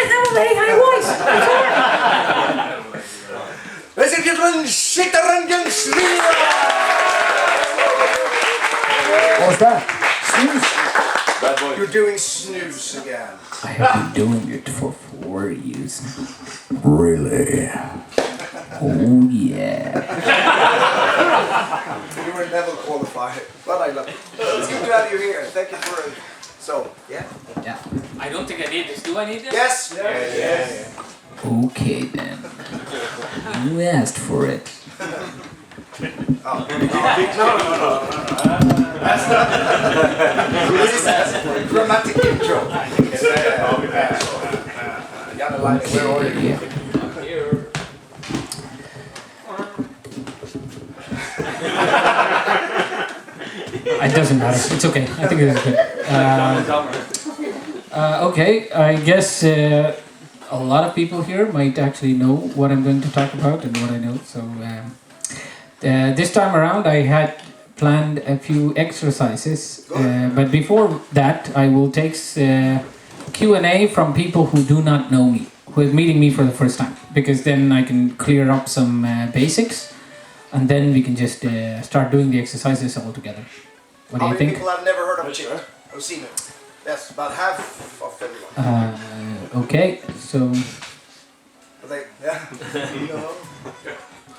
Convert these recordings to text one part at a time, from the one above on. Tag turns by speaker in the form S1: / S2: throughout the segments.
S1: have a very high voice.
S2: Ladies and gentlemen, Chittaranjan Srinivas!
S3: What was that? Snooze?
S4: Bad boy.
S2: You're doing snooze again.
S3: I have been doing it for 4 years. Really? Oh yeah.
S2: You were never qualified, but I love it. It's good to have you here. Thank you for it. So, yeah.
S3: Yeah.
S1: I don't think I need this. Do I need this?
S2: Yes.
S4: Yes.
S3: Okay then. You asked for it.
S2: No. That's not. This is a dramatic intro. Janne Laine, where are you?
S3: Yeah.
S1: Here.
S3: It doesn't matter. It's okay. I think it's good. Okay, I guess a lot of people here might actually know what I'm going to talk about and what I know. So this time around, I had planned a few exercises, but before that, I will take Q&A from people who do not know me, who are meeting me for the first time, because then I can clear up some basics, and then we can just start doing the exercises all together. What do you think?
S2: How many people have never heard of Chit? I've seen it. Yes, about half of everyone.
S3: Okay, so
S2: But they,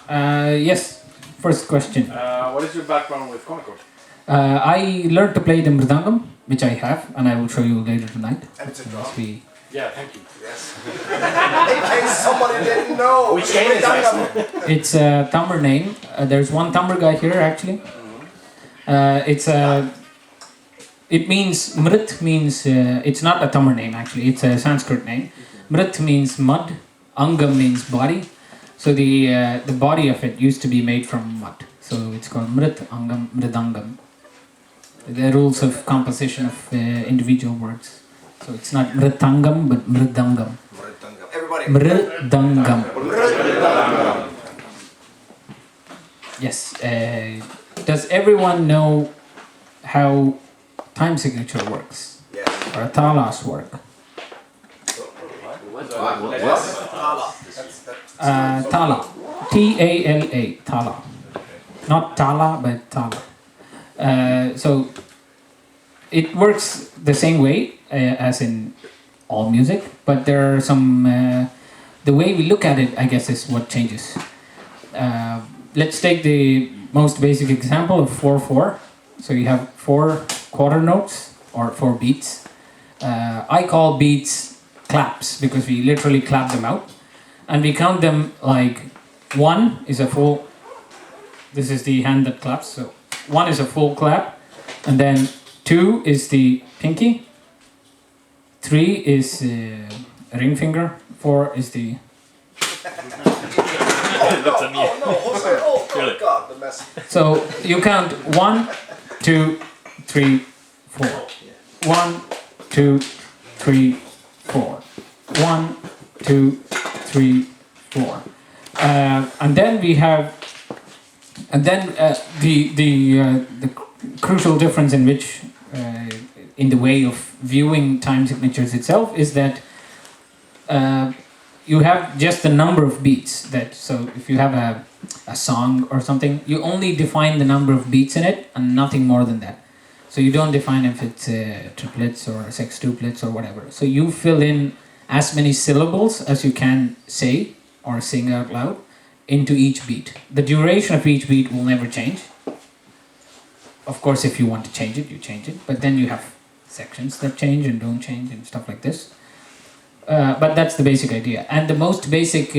S2: yeah.
S3: yes, first question.
S4: What is your background with Comic Con?
S3: I learned to play the mridangam, which I have, and I will show you later tonight.
S2: And it's a drum.
S3: Once we-
S4: Yeah, thank you.
S2: Yes. In case somebody didn't know.
S4: Which game is this?
S3: It's a Tamil name. There's one Tamil guy here actually. It means Mrit means it's not a Tamil name actually. It's a Sanskrit name. Mrit means mud. Angam means body. So the body of it used to be made from mud. So it's called Mrit Angam Mridangam. The rules of composition of individual words. So it's not Mritangam but Mridangam.
S2: Everybody.
S3: Mridangam. Yes. Does everyone know how time signature works?
S2: Yeah.
S3: Or talas work? Tala. T-A-L-A. Tala. Not tala, but tala. So it works the same way as in all music, but there are some... the way we look at it, I guess, is what changes. Let's take the most basic example of 4/4. So you have 4 quarter notes or 4 beats. I call beats claps because we literally clap them out, and we count them like 1 is a full. This is the hand that claps. So 1 is a full clap, and then 2 is the pinky. 3 is ring finger. 4 is the.
S2: Oh God, the mess.
S3: So you count 1, 2, 3, 4. 1, 2, 3, 4. 1, 2, 3, 4. And then we have, and then the crucial difference in which, in the way of viewing time signatures itself, is that you have just the number of beats. That so if you have a song or something, you only define the number of beats in it and nothing more than that. So you don't define if it's triplets or sextuplets or whatever. So you fill in as many syllables as you can say or sing out loud into each beat. The duration of each beat will never change. Of course, if you want to change it, you change it. But then you have sections that change and don't change and stuff like this. But that's the basic idea. And the most basic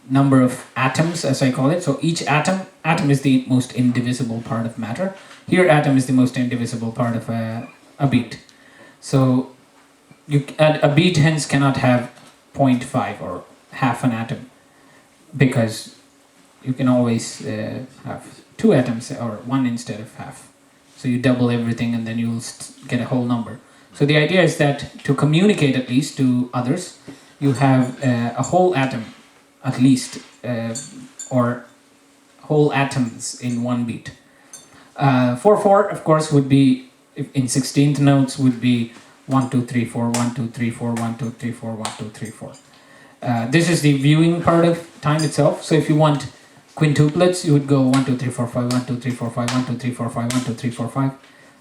S3: number of atoms, as I call it. So each atom is the most indivisible part of matter. Here, atom is the most indivisible part of a beat. So a beat hence cannot have 0.5 or half an atom, because you can always have 2 atoms or 1 instead of half. So you double everything and then you'll get a whole number. So the idea is that to communicate at least to others, you have a whole atom at least, or whole atoms in one beat. 4/4 of course would be, in 16th notes, would be 1, 2, 3, 4, 1, 2, 3, 4, 1, 2, 3, 4, 1, 2, 3, 4. This is the viewing part of time itself. So if you want quintuplets, you would go 1, 2, 3, 4, 5, 1, 2, 3, 4, 5, 1, 2, 3, 4, 5, 1, 2, 3, 4, 5.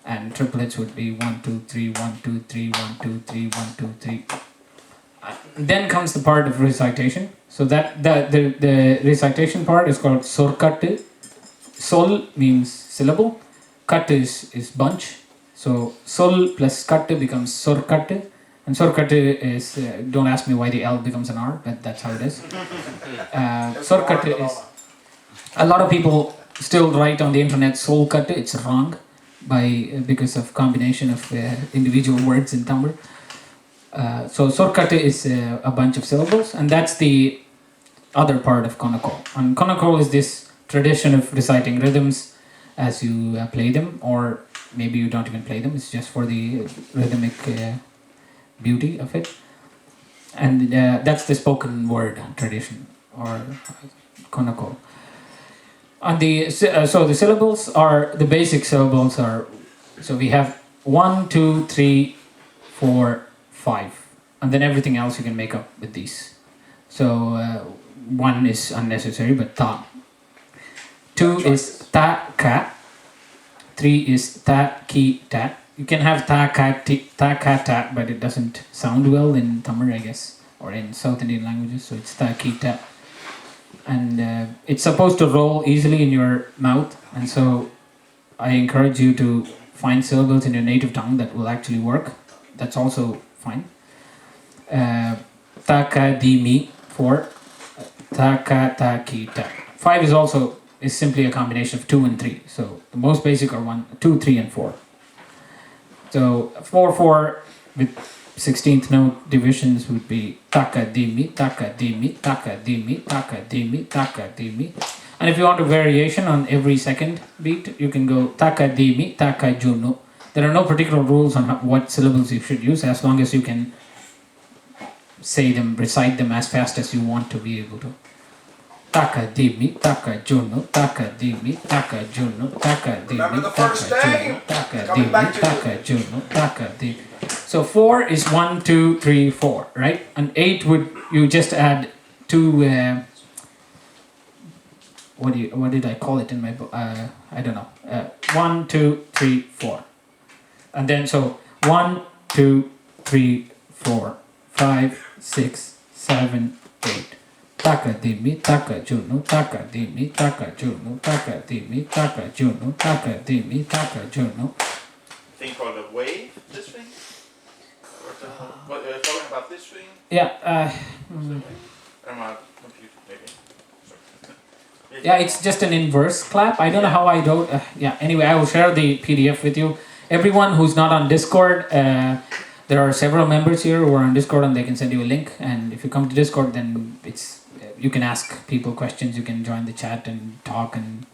S3: And triplets would be 1, 2, 3, 1, 2, 3, 1, 2, 3, 1, 2, 3. Then comes the part of recitation. So that the recitation part is called sorkattu. Sol means syllable. Kat is bunch. So sol plus kattu becomes sorkattu. And sorkattu is, don't ask me why the L becomes an R, but that's how it is. Sorkattu is, a lot of people still write on the internet solkattu. It's wrong because of combination of individual words in Tamil. So sorkattu is a bunch of syllables, and that's the other part of konakol. And konakol is this tradition of reciting rhythms as you play them, or maybe you don't even play them. It's just for the rhythmic beauty of it. And that's the spoken word tradition, or konakol. And so the syllables are, the basic syllables are, so we have 1, 2, 3, 4, 5, and then everything else you can make up with these. So 1 is unnecessary, but ta. 2 is ta ka. 3 is ta ki ta. You can have ta ka ta, but it doesn't sound well in Tamil, I guess, or in South Indian languages. So it's ta ki ta. And it's supposed to roll easily in your mouth, and so I encourage you to find syllables in your native tongue that will actually work. That's also fine. Ta-ka di mi 4, ta-ka ta ki ta. 5 is simply a combination of 2 and 3. So the most basic are 1, 2, 3, and 4. So 4, 4 with 16th note divisions would be taka dimi, taka dimi, taka dimi, taka dimi, taka dimi. And if you want a variation on every second beat, you can go taka dimi, taka junu. There are no particular rules on what syllables you should use, as long as you can say them, recite them as fast as you want to be able to. Taka dimi, taka junu, taka dimi, taka junu, taka dimi, taka junu, taka dimi, taka junu, taka dimi. So 4 is 1, 2, 3, 4, right? And 8 would, you just add 2. What did I call it in my book? I don't know. 1, 2, 3, 4, and then so 1, 2, 3, 4, 5, 6, 7, 8. Taka dimi, taka junu, taka dimi, taka junu, taka dimi, taka junu, taka dimi, taka junu.
S4: Thing called a wave, this thing? What talking about this thing?
S3: Yeah.
S4: I'm not confused, maybe. Sorry.
S3: Yeah, it's just an inverse clap. I don't know how I do. Yeah. Anyway, I will share the PDF with you. Everyone who's not on Discord, there are several members here who are on Discord, and they can send you a link. And if you come to Discord, then you can ask people questions. You can join the chat and talk and.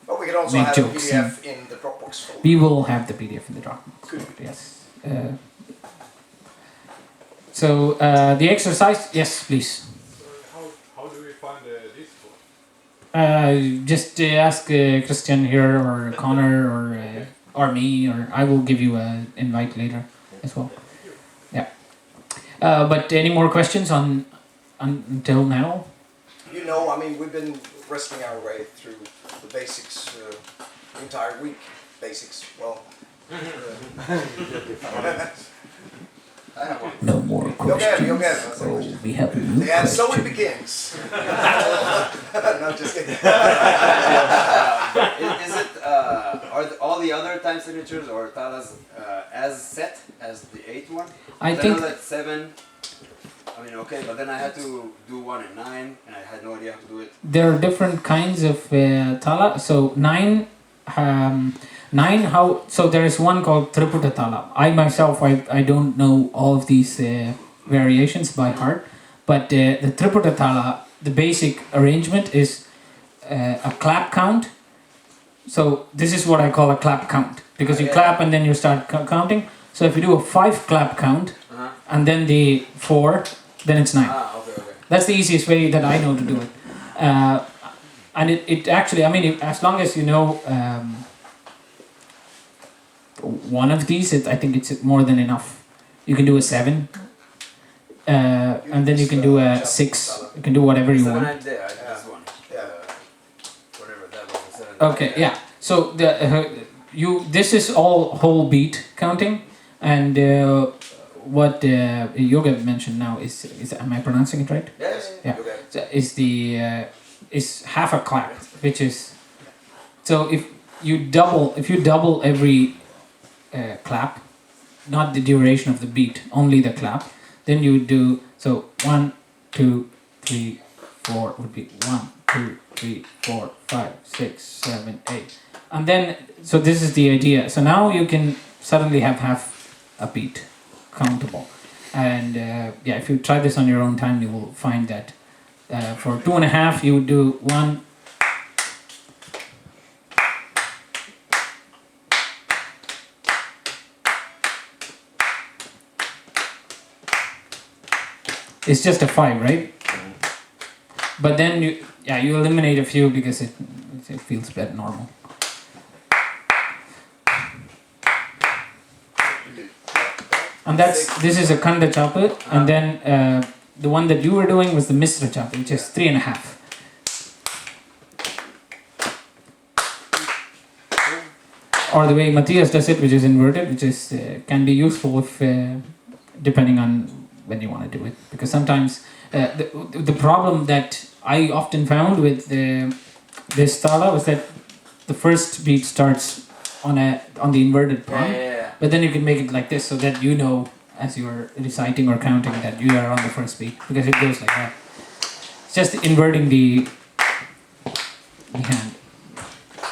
S2: But we can also
S3: make
S2: have
S3: jokes
S2: a PDF in the Dropbox folder.
S3: We will have the PDF in the Dropbox.
S2: Good.
S3: Yes. So the exercise, yes, please.
S4: How do we find this one?
S3: Just ask Christian here, or Connor, or me, or I will give you an invite later as well. Yeah. But any more questions until now?
S2: You know, I mean, we've been wrestling our way through the basics the entire week. Basics, well. I have one.
S3: No more questions.
S2: Okay.
S3: So we have a new
S2: And so it
S3: question.
S2: begins. No, just kidding.
S5: Is it are all the other time signatures or talas as set as the 8th one?
S3: I
S5: know
S3: think
S5: that 7. I mean, okay, but then I had to do 1 and 9, and I had no idea how to do it.
S3: there are different kinds of tala. So 9. 9 how, so there is one called Triputa Tala. I myself, I don't know all of these variations by heart, but the Triputa Tala, the basic arrangement is a clap count. So this is what I call a clap count, because you clap and then you start counting. So if you do a 5 clap count and then the 4, then it's 9.
S5: Okay.
S3: That's the easiest way that I know to do it. And it actually, I mean, as long as you know one of these, I think it's more than enough. You can do a 7, and then you can do a 6. You can do whatever you
S5: Seven
S3: want.
S5: I did. I did this one.
S2: Yeah.
S5: Whatever that was. The seven.
S3: Okay, yeah. So this is all whole beat counting, and what Yoga mentioned now is am I pronouncing it right?
S2: Yes.
S3: Yeah.
S2: Okay.
S3: So is half a clap, which is so if you double every clap, not the duration of the beat, only the clap, then you do so 1, 2, 3, 4 would be 1, 2, 3, 4, 5, 6, 7, 8, and then so this is the idea. So now you can suddenly have half a beat countable, and yeah, if you try this on your own time, you will find that for 2.5 you would do 1. It's just a 5, right? But then you eliminate a few because it feels better normal. And this is a Kanda chapa, and then the one that you were doing was the Misra chapa, which is 3.5. Or the way Matthias does it, which is inverted, which is can be useful if depending on when you want to do it, because sometimes the problem that I often found with this tala was that the first beat starts on the inverted palm, but then you can make it like this so that you know as you are reciting or counting that you are on the first beat, because it goes like that. It's just inverting the hand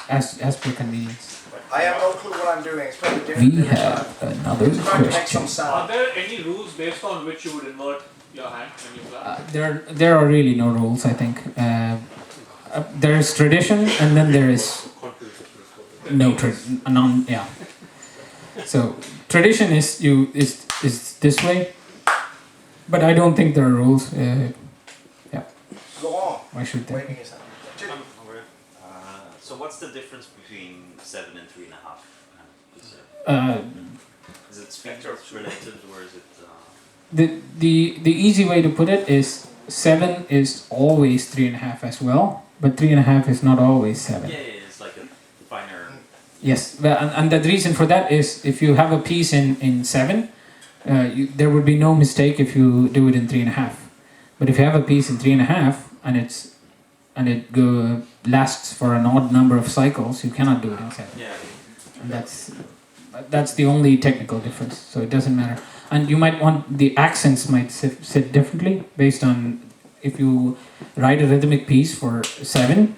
S3: as per convenience.
S2: I have no clue what I'm doing. It's probably different.
S3: We have another
S2: Trying to make
S3: question.
S2: some
S1: Are
S2: sound.
S1: there any rules based on which you would invert your hand when you clap?
S3: There are really no rules, I think. There is tradition, and then there is none. Yeah. So tradition is this way, but I don't think there are rules. Yeah.
S2: Go on.
S3: Why should there?
S2: Waving his hand.
S6: So what's the difference between 7 and 3.5? Is it speed related or is it?
S3: The easy way to put it is 7 is always 3.5 as well, but 3.5 is not always 7.
S6: Yeah, it's like a finer.
S3: Yes, and the reason for that is if you have a piece in 7, there would be no mistake if you do it in 3.5. But if you have a piece in 3.5 and it lasts for an odd number of cycles, you cannot do it in 7.
S6: Yeah.
S3: And that's the only technical difference. So it doesn't matter. And you might want the accents might sit differently based on if you write a rhythmic piece for 7,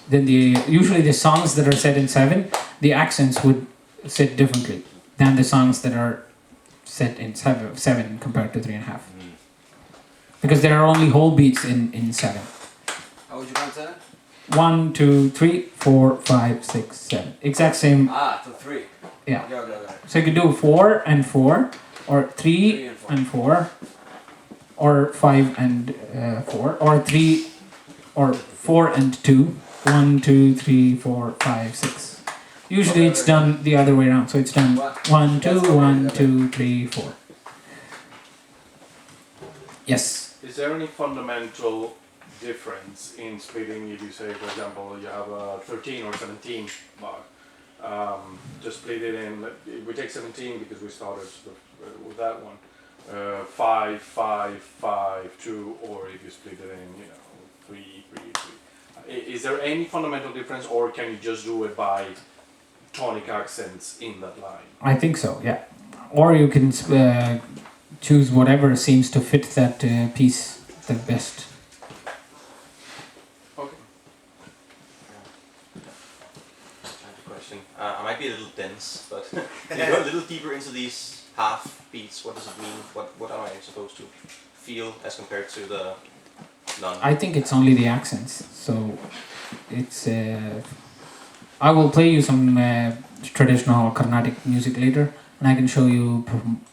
S3: then usually the songs that are set in 7, the accents would sit differently than the songs that are set in 7 compared to 3.5. Because there are only whole beats in 7.
S5: How would you count 7?
S3: 1, 2, 3, 4, 5, 6, 7. Exact same.
S5: So 3.
S3: Yeah.
S5: Okay.
S3: So you could do 4 and 4, or 3 and 4, or 5 and 4, or 3, or 4 and 2. 1, 2, 3, 4, 5, 6. Usually it's done the other way around. So it's done 1, 2, 1, 2, 3, 4. Yes.
S7: Is there any fundamental difference in splitting if you say, for example, you have a 13 or 17 bar? Just split it in, we take 17 because we started with that one. 5, 5, 5, 2, or if you split it in, 3, 3, 3. Is there any fundamental difference, or can you just do it by tonic accents in that line?
S3: I think so, yeah. Or you can choose whatever seems to fit that piece the best.
S7: Okay.
S6: I have a question. I might be a little dense, but can you go a little deeper into these half beats? What does it mean? What am I supposed to feel as compared to the none?
S3: I think it's only the accents. So it's. I will play you some traditional Carnatic music later, and I can show you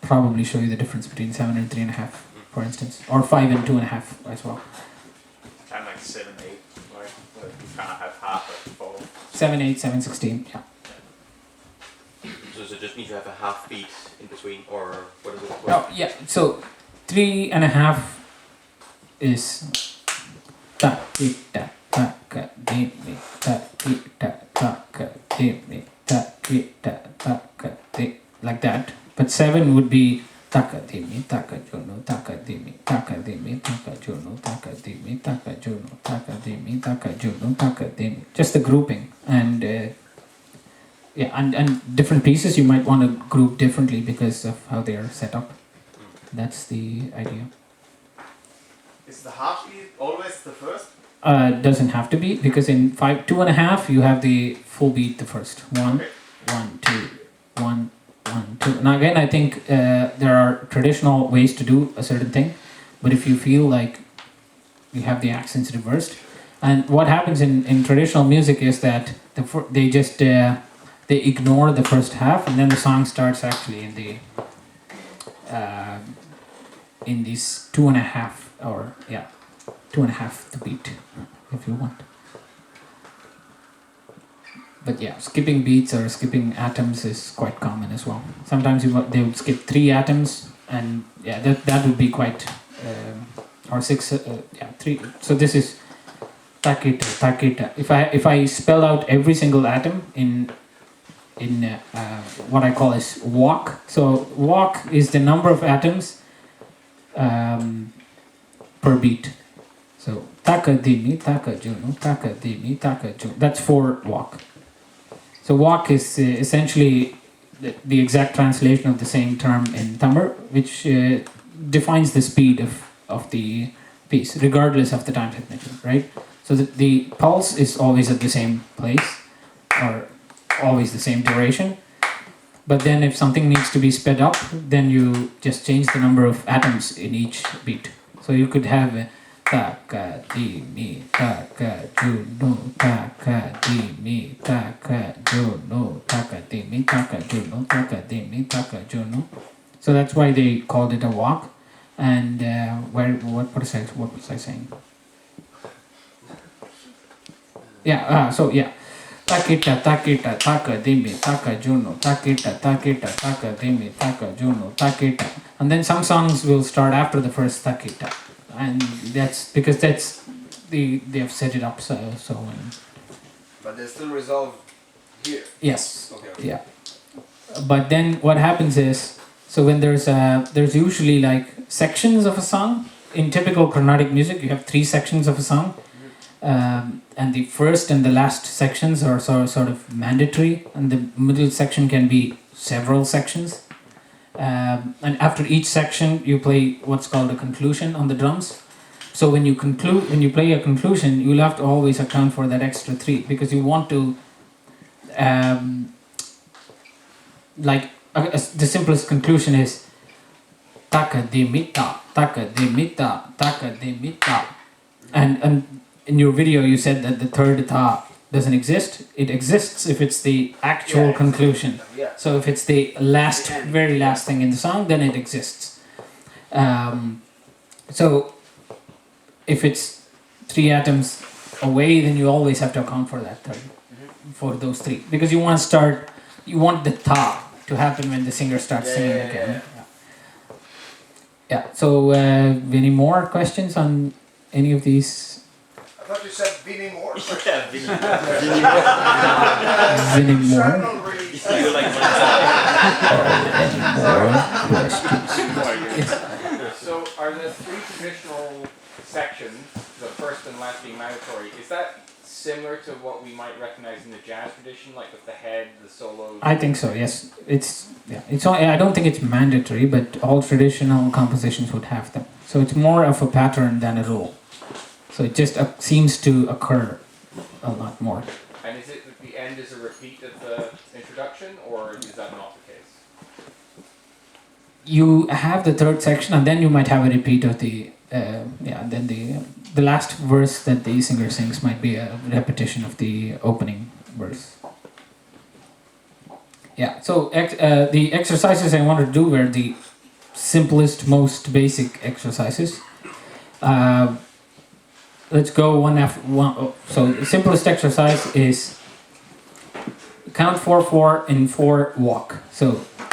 S3: probably show you the difference between 7 and 3.5, for instance, or 5 and 2.5 as well.
S4: Kind of like 7, 8, right? Where you kind of have half of both.
S3: 7, 8, 7, 16. Yeah.
S6: So it just means you have a half beat in between, or what is it?
S3: Oh, yeah. So 3.5 is ta ti ta ta ka di mi ta ti ta ta ka di mi ta ti ta ta ka di, like that. But 7 would be taka di mi taka juno taka di mi taka di mi taka juno taka di mi taka juno taka di mi taka juno taka di mi. Just the grouping, and yeah, and different pieces you might want to group differently because of how they are set up. That's the idea.
S4: Is the half beat always the first?
S3: Doesn't have to be, because in 2.5 you have the full beat the first. 1, 1, 2, 1, 1, 2. Now again, I think there are traditional ways to do a certain thing, but if you feel like you have the accents reversed, and what happens in traditional music is that they just they ignore the first half, and then the song starts actually in these 2.5, or 2.5 the beat, if you want. But yeah, skipping beats or skipping atoms is quite common as well. Sometimes they would skip 3 atoms, and yeah, that would be quite, or 6, 3. So this is takita, takita. If I spell out every single atom in what I call as walk. So walk is the number of atoms per beat. So taka dimi, taka juno, taka dimi, taka juno. That's for walk. So walk is essentially the exact translation of the same term in Tamil, which defines the speed of the piece, regardless of the time signature, right? So the pulse is always at the same place, or always the same duration. But then if something needs to be sped up, then you just change the number of atoms in each beat. So you could have taka di mi taka juno taka di mi taka juno taka di mi taka juno taka di mi taka juno. So that's why they called it a walk. And what was I saying? Yeah. So yeah. Takita, takita, taka dimi, taka juno, takita, takita, taka dimi, taka juno, takita. And then some songs will start after the first takita. And that's because they have set it up so.
S5: But they still resolve here.
S3: Yes.
S5: Okay.
S3: Yeah. But then what happens is, so when there's usually like sections of a song. In typical Carnatic music, you have 3 sections of a song. And the first and the last sections are sort of mandatory, and the middle section can be several sections. And after each section, you play what's called a conclusion on the drums. So when you play a conclusion, you'll have to always account for that extra 3, because you want to, the simplest conclusion is taka dimita, taka dimita, taka dimita, and in your video, you said that the third ta doesn't exist. It exists if it's the actual conclusion.
S2: Yeah.
S3: So if it's the very last thing in the song, then it exists. So if it's 3 atoms away, then you always have to account for that third, for those 3, because you want the ta to happen when the singer starts singing again. Yeah. So any more questions on any of these?
S2: I thought you said Vinny Moore.
S6: Yeah,
S3: Any more?
S2: Sound really
S6: you like
S1: So are the 3 traditional sections, the first and last being mandatory, is that similar to what we might recognize in the jazz tradition, like with the head, the solos?
S3: I think so. Yes, it's I don't think it's mandatory, but all traditional compositions would have them. So it's more of a pattern than a rule. So it just seems to occur a lot more.
S1: And is it that the end is a repeat of the introduction, or is that not the case?
S3: You have the third section, and then you might have a repeat of the then the last verse that the singer sings might be a repetition of the opening verse. Yeah. So the exercises I wanted to do were the simplest, most basic exercises. Let's go one after one. So the simplest exercise is count 4/4 in 4 walk. So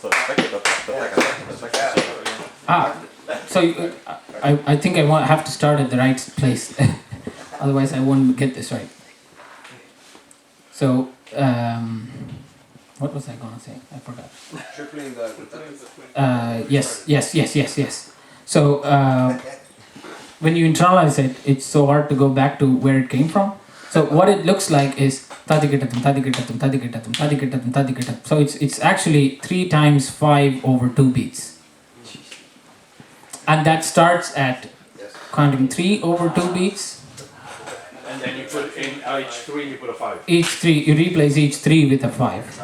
S3: So I think have to start at the right place, otherwise I won't get this right. So what was I gonna say? I forgot.
S5: Tripling the
S3: Yes. So when you internalize it, it's so hard to go back to where it came from. So what it looks like is tadikitatum, tadikitatum, tadikitatum, tadikitatum, tadikitatum. So it's actually 3 times 5 over 2 beats. And that starts at counting 3 over 2 beats.
S7: And then you put in each 3, you put a 5.
S3: Each 3, you replace each 3 with a 5.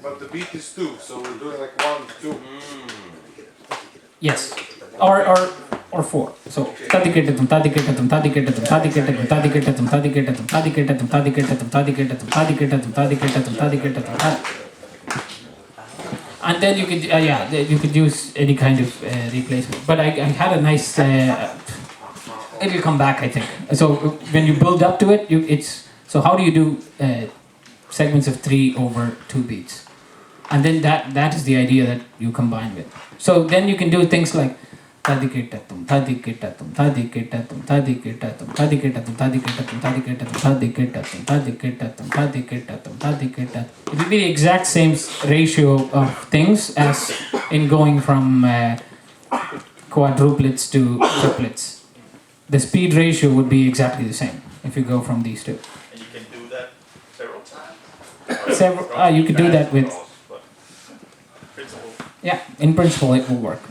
S8: But the beat is 2, so we're doing like 1, 2.
S3: Yes. Or 4. So tadikitatum, tadikitatum, tadikitatum, tadikitatum, tadikitatum, tadikitatum, tadikitatum, tadikitatum, tadikitatum, tadikitatum, tadikitatum, tadikitatum. And then you could you could use any kind of replacement. But I had a nice it'll come back, I think. So when you build up to it, so how do you do segments of 3 over 2 beats? And then that is the idea that you combine with. So then you can do things like tadikitatum, tadikitatum, tadikitatum, tadikitatum, tadikitatum, tadikitatum, tadikitatum, tadikitatum, tadikitatum, tadikitatum, tadikitatum. It will be the exact same ratio of things as in going from quadruplets to triplets. The speed ratio would be exactly the same if you go from these 2.
S4: And you can do that several times.
S3: You could do that with.
S4: But principle.
S3: Yeah, in principle it will work.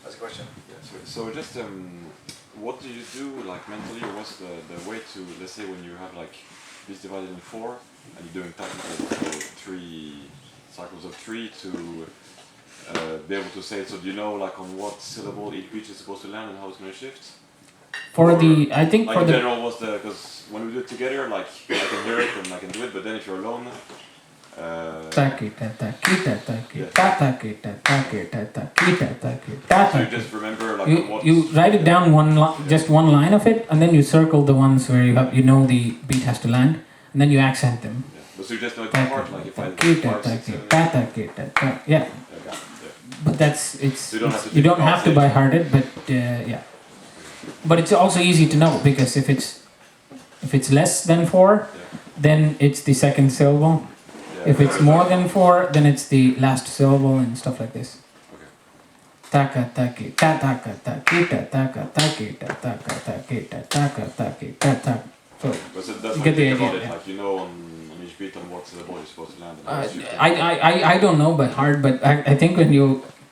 S2: That's a question.
S9: So just what do you do like mentally, or what's the way to, let's say when you have like beats divided in 4 and you're doing technically 3 cycles of 3 to be able to say it, so do you know like on what syllable each beat is supposed to land and how it's going to shift?
S3: I think
S9: like
S3: for
S9: in
S3: the
S9: general, what's the, because when we do it together, like I can hear it and I can do it, but then if you're alone, so you just remember like what
S3: you write it down just one line of it, and then you circle the ones where you know the beat has to land, and then you accent them.
S9: Yeah. But so you just know it by heart, like if I
S3: yeah. But you don't have to by heart it, but yeah. But it's also easy to know, because if it's less than 4, then it's the second syllable. If it's more than 4, then it's the last syllable and stuff like this. Taka taki ta taka taki ta taka taki ta taka taki ta taka taki ta taka. So
S9: that's
S3: you get the idea.
S9: It, like you know on each beat on what syllable you're supposed to land.
S3: I don't know by heart, but I think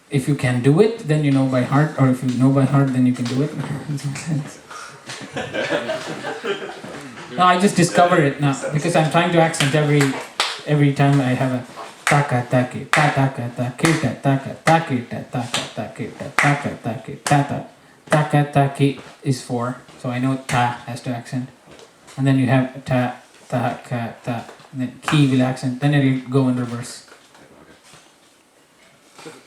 S3: if you can do it, then you know by heart, or if you know by heart, then you can do it. No, I just discover it now because I'm trying to accent every time I have a taka taki ta taka taki ta taka taki ta taka taki ta taka taki ta ta. Taka taki is 4, so I know ta has to accent, and then you have ta ta ka ta, and then ki will accent, then it'll go in reverse.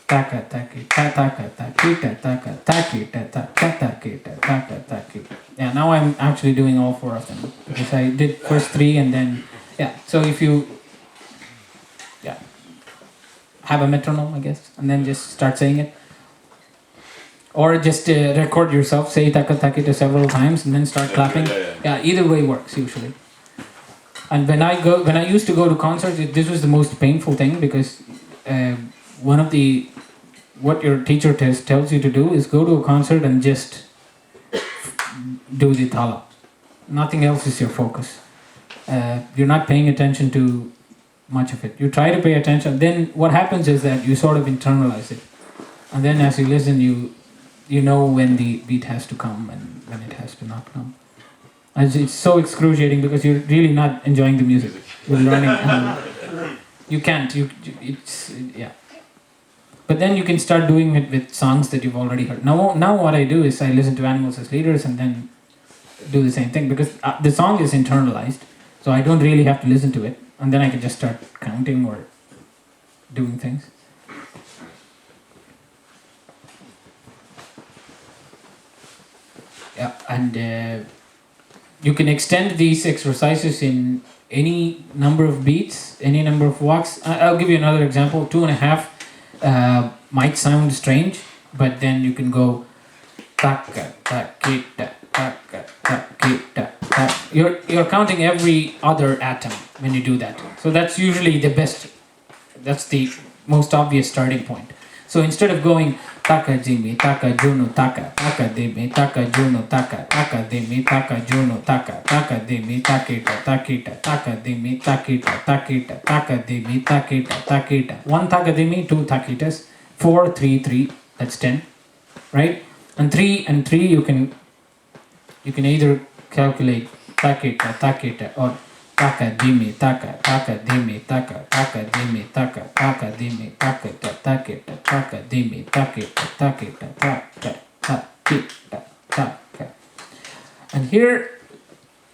S3: Taka taki ta taka taki ta taka taki ta ta taki ta taka taki. Yeah, now I'm actually doing all 4 of them because I did first 3 and then So if you have a metronome, I guess, and then just start saying it, or just record yourself, say taka taki to several times, and then start clapping. Yeah, either way works usually. And when I used to go to concerts, this was the most painful thing because what your teacher tells you to do is go to a concert and just do the thala. Nothing else is your focus. You're not paying attention to much of it. You try to pay attention. Then what happens is that you sort of internalize it, and then as you listen, you know when the beat has to come and when it has to not come. And it's so excruciating because you're really not enjoying the music. You're learning. You can't. Yeah. But then you can start doing it with songs that you've already heard. Now what I do is I listen to Animals as Leaders and then do the same thing because the song is internalized, so I don't really have to listen to it, and then I can just start counting or doing things. Yeah, and you can extend these exercises in any number of beats, any number of walks. I'll give you another example. 2.5 might sound strange, but then you can go taka takita taka takita taka. You're counting every other atom when you do that. So that's usually the best. That's the most obvious starting point. So instead of going taka jimi taka juno taka taka demi taka juno taka taka demi taka juno taka taka demi takita takita taka demi takita takita taka demi takita takita. 1 taka demi, 2 takitas, 4 3 3, that's 10, right? And 3 and 3 you can either calculate takita takita or taka dimi taka taka dimi taka taka dimi taka taka dimi takita takita taka dimi takita takita taka takita taka. And here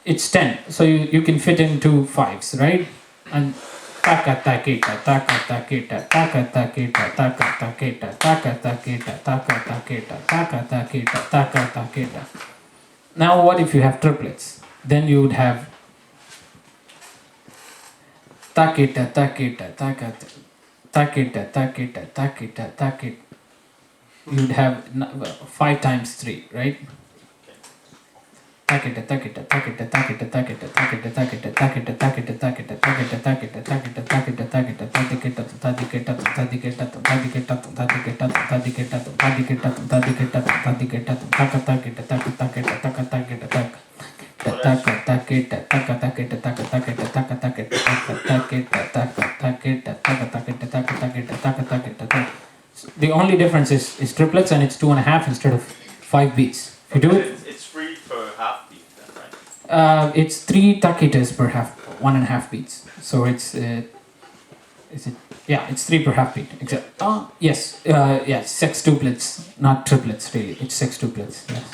S3: it's 10, so you can fit in 2 5s, right? And taka takita taka takita taka takita taka takita taka takita taka takita taka takita taka takita. Now what if you have triplets? Then you would have takita takita takata takita takita takita takita. You'd have 5 times 3, right? Takita takita takita takita takita takita takita takita takita takita takita takita takita takita takita tadikita tadikita tadikita tadikita tadikita tadikita tadikita tadikita tadikita taka takita taka takita taka takita taka taka takita taka takita taka takita taka takita taka takita taka takita taka takita taka takita taka takita. The only difference is triplets, and it's 2.5 instead of 5 beats. If you do it,
S4: It's 3 per half beat then, right?
S3: it's 3 takitas per half, 1.5 beats. So it's it's 3 per half beat. Except yes, 6 duplets, not triplets really. It's 6 duplets. Yes,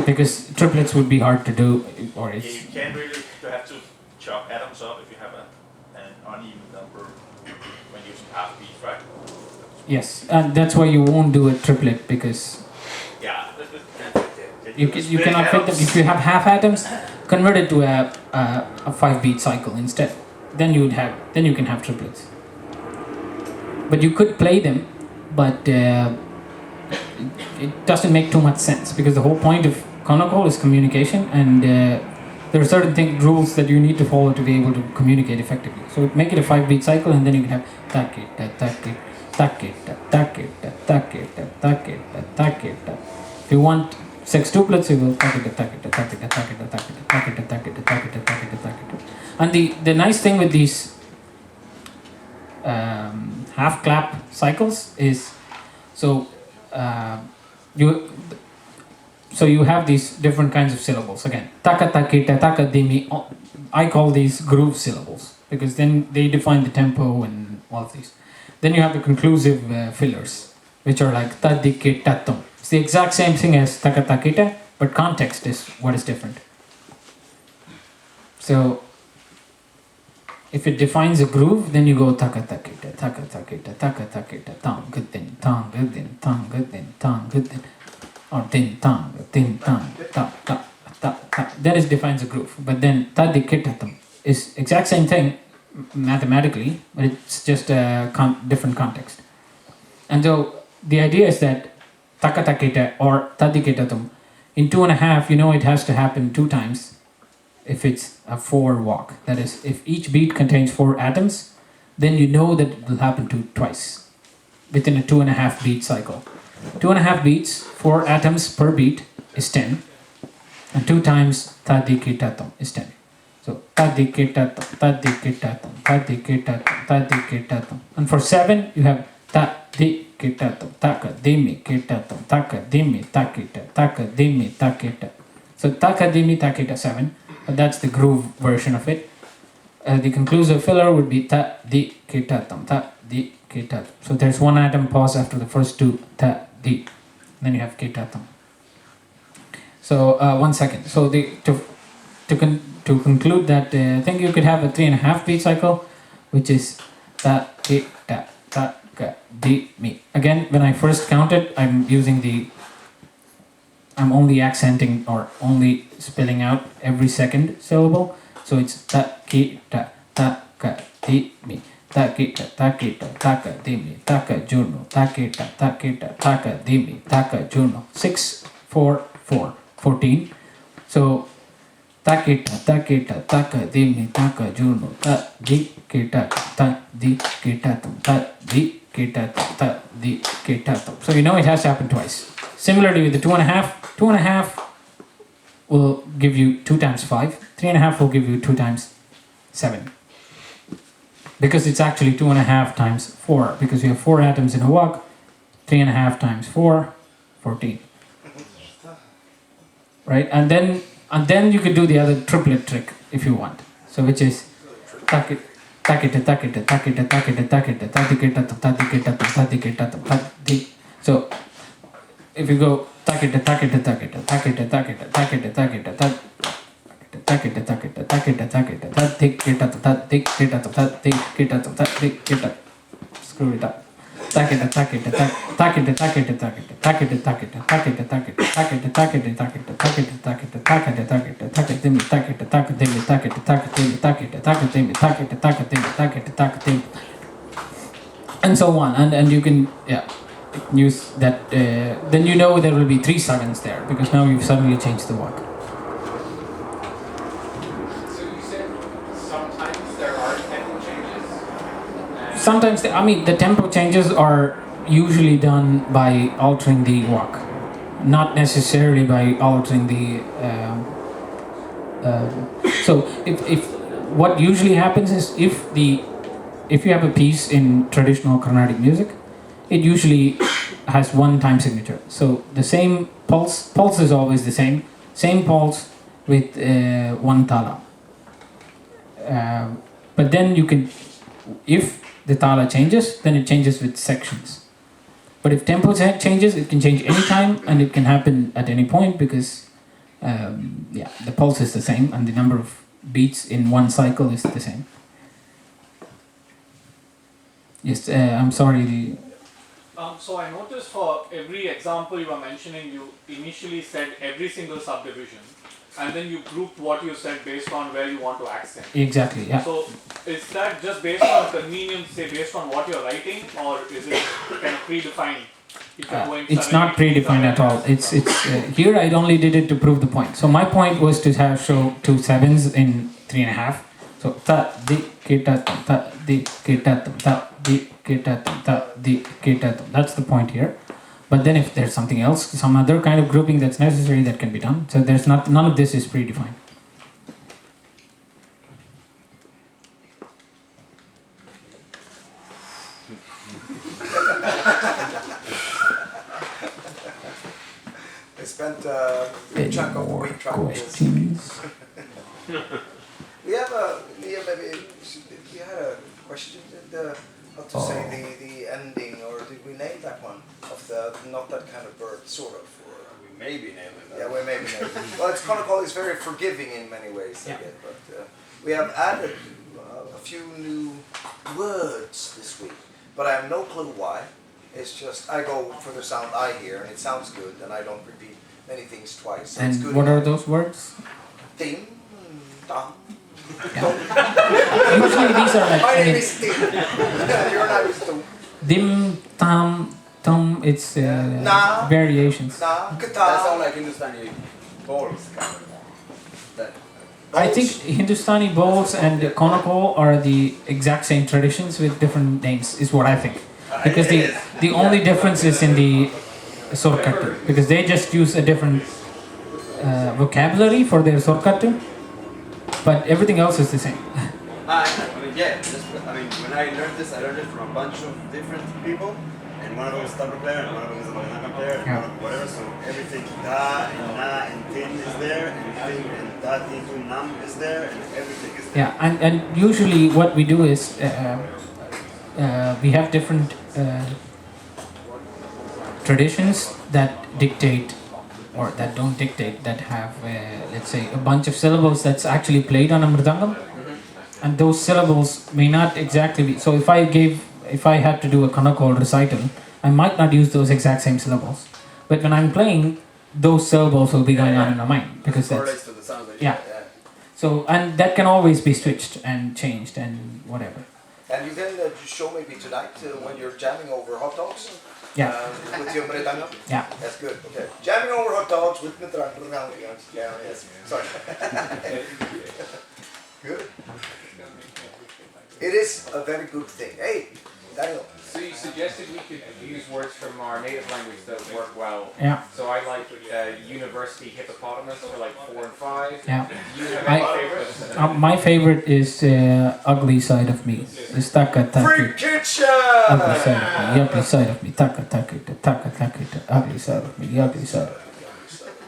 S3: because triplets would be hard to do, or
S4: You
S3: it's
S4: can't really, you have to chop atoms up if you have an uneven number when using half beats, right?
S3: yes, and that's why you won't do a triplet, because
S4: Yeah.
S3: you cannot fit them. If you have half atoms, convert it to a 5 beat cycle instead. Then you can have triplets. But you could play them, but it doesn't make too much sense, because the whole point of Konokol is communication, and there are certain rules that you need to follow to be able to communicate effectively. So make it a 5 beat cycle, and then you can have takita takita takita takita takita takita takita. If you want 6 duplets, you will takita takita takita takita takita takita takita takita takita takita. And the nice thing with these half clap cycles is, so you have these different kinds of syllables. Again, taka takita taka dimi. I call these groove syllables, because then they define the tempo and all of these. Then you have the conclusive fillers, which are like tadikitatum. It's the exact same thing as taka takita, but context is what is different. So if it defines a groove, then you go taka takita, taka takita, taka takita, tang gudin, tang gudin, tang gudin, tang gudin, or din tang ta ta ta ta. That is defines a groove. But then tadikitatum is exact same thing mathematically, but it's just a different context. And so the idea is that taka takita or tadikitatum, in 2.5, it has to happen 2 times if it's a 4 walk. That is, if each beat contains 4 atoms, then you know that it will happen twice within a 2.5 beat cycle. 2.5 beats, 4 atoms per beat is 10, and 2 times tadikitatum is 10. So tadikitatum, tadikitatum, tadikitatum, tadikitatum. And for 7, you have tadikitatum, taka dimi kitatum, taka dimi takita, taka dimi takita. So taka dimi takita 7, but that's the groove version of it. The conclusive filler would be tadikitatum, tadikitatum. So there's 1 atom pause after the first 2 tadi. Then you have kitatum. So 1 second. So to conclude that, I think you could have a 3.5 beat cycle, which is ta ti ta ta ka di mi. Again, when I first counted, I'm only accenting or only spelling out every second syllable. So it's ta ki ta ta ka di mi ta ki ta ta ka di mi ta ka juno ta ki ta ka di mi ta ka juno 6 4 4 14. So ta ki ta ka di mi ta ka juno ta di ki ta di ki ta di ki ta di ki ta. So you know it has to happen twice. Similarly with the 2.5, 2.5 will give you 2 times 5. 3.5 will give you 2 times 7. Because it's actually 2.5 times 4. Because we have 4 atoms in a wok. 3.5 times 4, 14. Right? And then you could do the other triplet trick if you want. So which is takita. So if you go screw it up. And so on, and you can use that. Then you know there will be 3 sevens there because now you've suddenly changed the work.
S1: So you said sometimes there are tempo changes?
S3: Sometimes, the tempo changes are usually done by altering the walk, not necessarily by altering the. So if what usually happens is if you have a piece in traditional Carnatic music, it usually has 1 time signature. So the same pulse is always the same pulse with 1 tala. But then you can, if the tala changes, then it changes with sections. But if tempo changes, it can change any time and it can happen at any point because the pulse is the same and the number of beats in 1 cycle is the same. Yes, I'm sorry.
S10: So I noticed for every example you were mentioning, you initially said every single subdivision, and then you grouped what you said based on where you want to accent.
S3: Exactly, yeah.
S10: So is that just based on convenience, say based on what you're writing, or is it kind of predefined? If you're going
S3: It's not predefined at all. It's here I only did it to prove the point. So my point was to show 2 sevens in 3.5. So ta di kita ta di kita ta di kita ta di kita. That's the point here. But then if there's something else, some other kind of grouping that's necessary, that can be done. So there's none of this is predefined.
S2: I spent a chunk of the week trying to
S3: questions?
S2: We have maybe we had a question. How to say the ending, or did we name that one of the not that kind of bird, sort of? Or,
S5: We may be nailing that.
S2: yeah, we maybe name it. Well, it's conical. It's very forgiving in many ways.
S3: Yeah.
S2: I get, but we have added a few new words this week, but I have no clue why. It's just I go for the sound I hear, and it sounds good, and I don't repeat many things twice. So it's
S3: And
S2: good
S3: what are
S2: enough.
S3: those words?
S2: Tim, Tom.
S3: Usually these are
S2: My name
S3: like
S2: is Tim. Your name is Tom.
S3: dim, tam, tom. It's
S2: Na.
S3: variations.
S2: Na,
S5: That's
S2: guitar.
S5: all like Hindustani bowls kind of. That,
S3: I think Hindustani bowls and conical are the exact same traditions with different names, is what I think. Because the only difference is in the sorkattu, because they just use a different vocabulary for their sorkattu, but everything else is the same.
S5: when I learned this, I learned it from a bunch of different people, and one of them is a tabla player, and one of them is a banana player, and one of whatever. So everything ta and na and tin is there, and tin and ta tin tu nam is there, and everything is there.
S3: Yeah, and usually what we do is we have different traditions that dictate or that don't dictate, that have let's say a bunch of syllables that's actually played on a mridangam, and those syllables may not exactly be. So if I had to do a kanakol recital, I might not use those exact same syllables, but when I'm playing, those syllables will be going on in my mind because
S5: Correlates
S3: that's
S5: to the sounds that
S3: yeah. So, and that can always be switched and changed and whatever.
S2: And you can just show maybe tonight when you're jamming over hot dogs.
S3: Yeah.
S2: With your Bretanga.
S3: Yeah.
S2: That's good. Okay. Jamming over hot dogs with Bretanga. Yeah. Yes. Sorry. Good. It is a very good thing. Hey, Daniel.
S1: So you suggested we could use words from our native language that work well.
S3: Yeah.
S1: So I like university hippopotamus for like 4 and 5.
S3: Yeah.
S1: You have any favorites?
S3: My favorite is ugly side of me. It's taka taka.
S2: Free kitchen.
S3: Ugly side of me. Ugly side of me. Taka taka. Taka taka. Ugly side of me. Ugly side of me.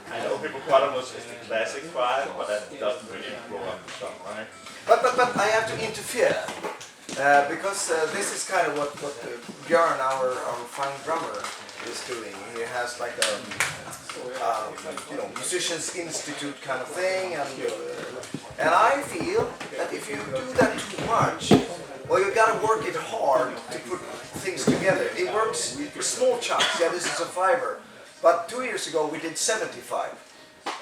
S4: I know hippopotamus is the classic 5, but that doesn't really grow up the song, right?
S2: But I have to interfere. Because this is kind of what Björn, our fine drummer, is doing. He has like a musicians institute kind of thing, and I feel that if you do that too much, well, you got to work it hard to put things together. It works for small chunks. Yeah, this is a 5er, but 2 years ago we did 75.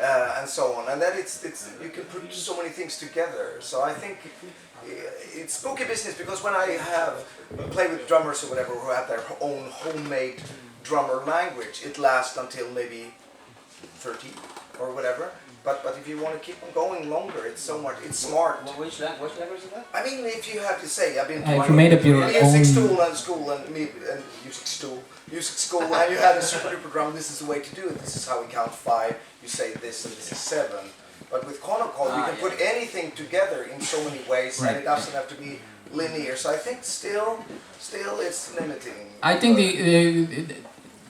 S2: And so on, and then it's you can put so many things together. So I think it's spooky business, because when I play with drummers or whatever who have their own homemade drummer language, it lasts until maybe 30 or whatever. But if you want to keep on going longer, it's so much. It's smart.
S11: Which language is that?
S2: I mean, if you have to say, I've been
S3: If you made up your
S2: music
S3: own
S2: school and music school, and you had a super duper drum. This is the way to do it. This is how we count 5. You say this, and this is 7. But with Konokol, you can put anything together in so many ways, and it doesn't have to be linear. So I think still it's limiting.
S3: I think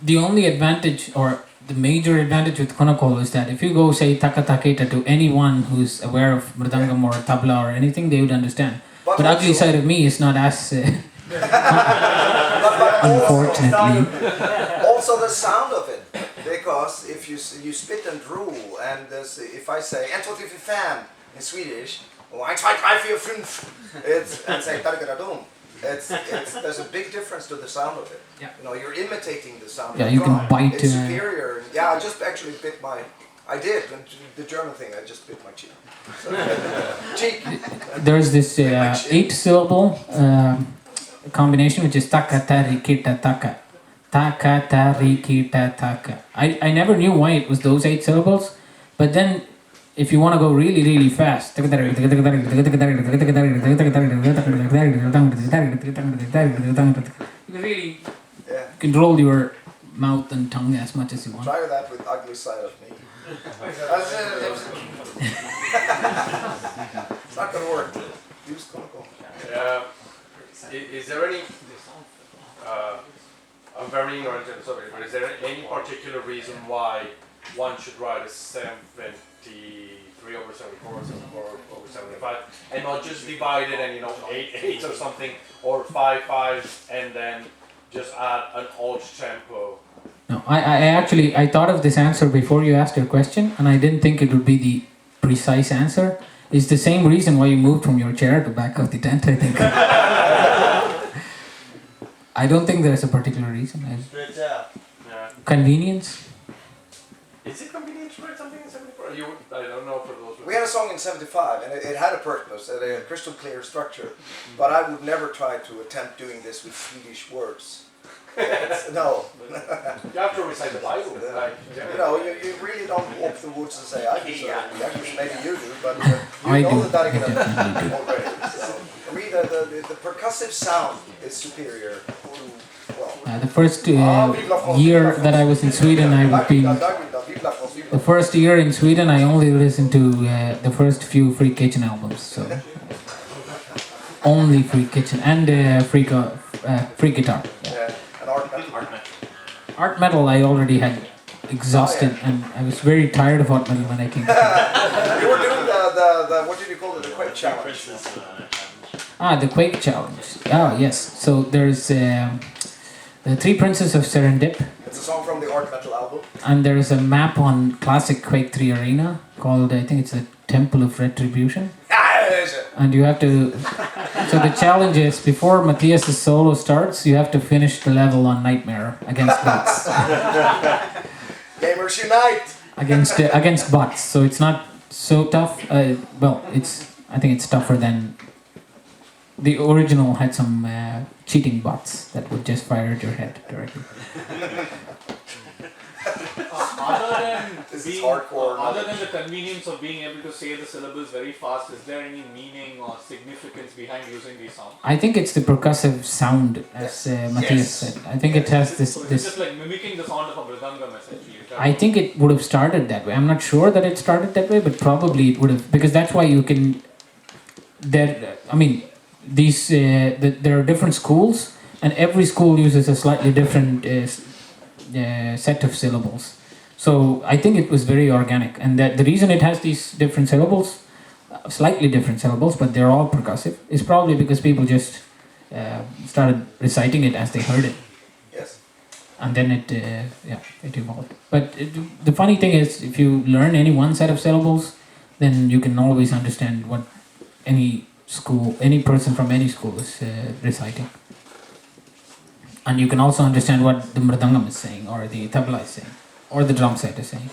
S3: the only advantage, or the major advantage with Konokol, is that if you go say taka taketa to anyone who's aware of mridangam or tabla or anything, they would understand. But ugly
S2: also,
S3: side of me is not as unfortunately.
S2: Also the sound of it, because if you spit and drool, and if I say "en två tre fyra fem" in Swedish, or "en två tre fyra fem," and say "targadadum," there's a big difference to the sound of it.
S3: Yeah.
S2: You know, you're imitating the sound.
S3: Yeah,
S2: of
S3: you
S2: the
S3: can
S2: drum.
S3: bite.
S2: It's superior. Yeah, I just actually bit my. I did the German thing. I just bit my cheek. So, cheek.
S3: There's this 8-syllable combination, which is taka tari kita taka. Taka tari kita taka. I never knew why it was those 8 syllables, but then if you want to go really, really fast, you can really control your mouth and tongue as much as you want.
S2: Try that with ugly side of me. It's not gonna work. Use Konokol.
S7: Is there any, I'm very ignorant in the subject, but is there any particular reason why one should write a 73 over 74, 74 over 75, and not just divide it and 8 8s or something, or 5 5s, and then just add an odd tempo?
S3: No, I thought of this answer before you asked your question, and I didn't think it would be the precise answer. It's the same reason why you moved from your chair to back of the tent, I think. I don't think there's a particular reason.
S4: Straight out.
S7: Yeah.
S3: Convenience?
S7: Is it convenient to write something in 74? I don't know for those.
S2: We had a song in 75, and it had a purpose, it had a crystal clear structure, but I would never try to attempt doing this with Swedish words. No.
S7: You have to recite the Bible. Like,
S2: You know, you really don't walk the woods and say, I deserve it. Maybe you do, but
S3: I
S2: you know
S3: do.
S2: that already. So, for me, the percussive sound is superior to, well...
S3: The first year that I was in Sweden, the first year in Sweden, I only listened to the first few Free Kitchen albums. So only Free Kitchen and free guitar.
S2: Yeah, and art metal.
S3: Art metal I already had exhausted, and I was very tired of art metal when I came.
S2: You were doing the what did you call it? The Quake Challenge.
S3: The Quake Challenge. Oh yes. So there's the 3 Princes of Serendip.
S2: It's a song from the art metal album.
S3: And there is a map on classic Quake 3 Arena called, I think it's the Temple of Retribution. And you have to... So the challenge is, before Matthias' solo starts, you have to finish the level on Nightmare against bots.
S2: Gamers unite!
S3: Against bots. So it's not so tough. Well, I think it's tougher than the original. Had some cheating bots that would just fire at your head directly.
S2: This is hardcore.
S10: Other than the convenience of being able to say the syllables very fast, is there any meaning or significance behind using these sounds?
S3: I think it's the percussive sound, as Matthias said. I think it has this.
S10: So it's
S3: this
S10: just like mimicking the sound of a mridangam essentially. Is that
S3: I think it would have started that way. I'm not sure that it started that way, but probably it would have, because that's why you can. These there are different schools, and every school uses a slightly different set of syllables. So I think it was very organic, and that the reason it has these different syllables, slightly different syllables, but they're all percussive, is probably because people just started reciting it as they heard it.
S2: Yes.
S3: And then it evolved. But the funny thing is, if you learn any one set of syllables, then you can always understand what any person from any school is reciting. And you can also understand what the mridangam is saying, or the tabla is saying, or the drum set is saying.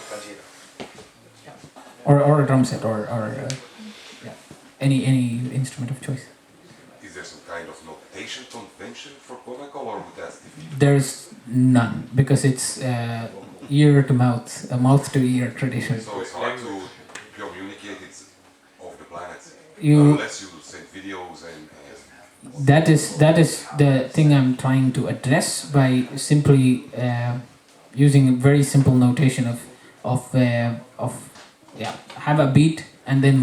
S3: Or a drum set, or any instrument of choice.
S11: Is there some kind of notation convention for Comical, or would that be?
S3: There's none, because it's ear to mouth, a mouth to ear tradition.
S11: So it's hard to communicate it off the planet,
S3: You-
S11: unless you send videos and
S3: That is the thing I'm trying to address by simply using a very simple notation of have a beat and then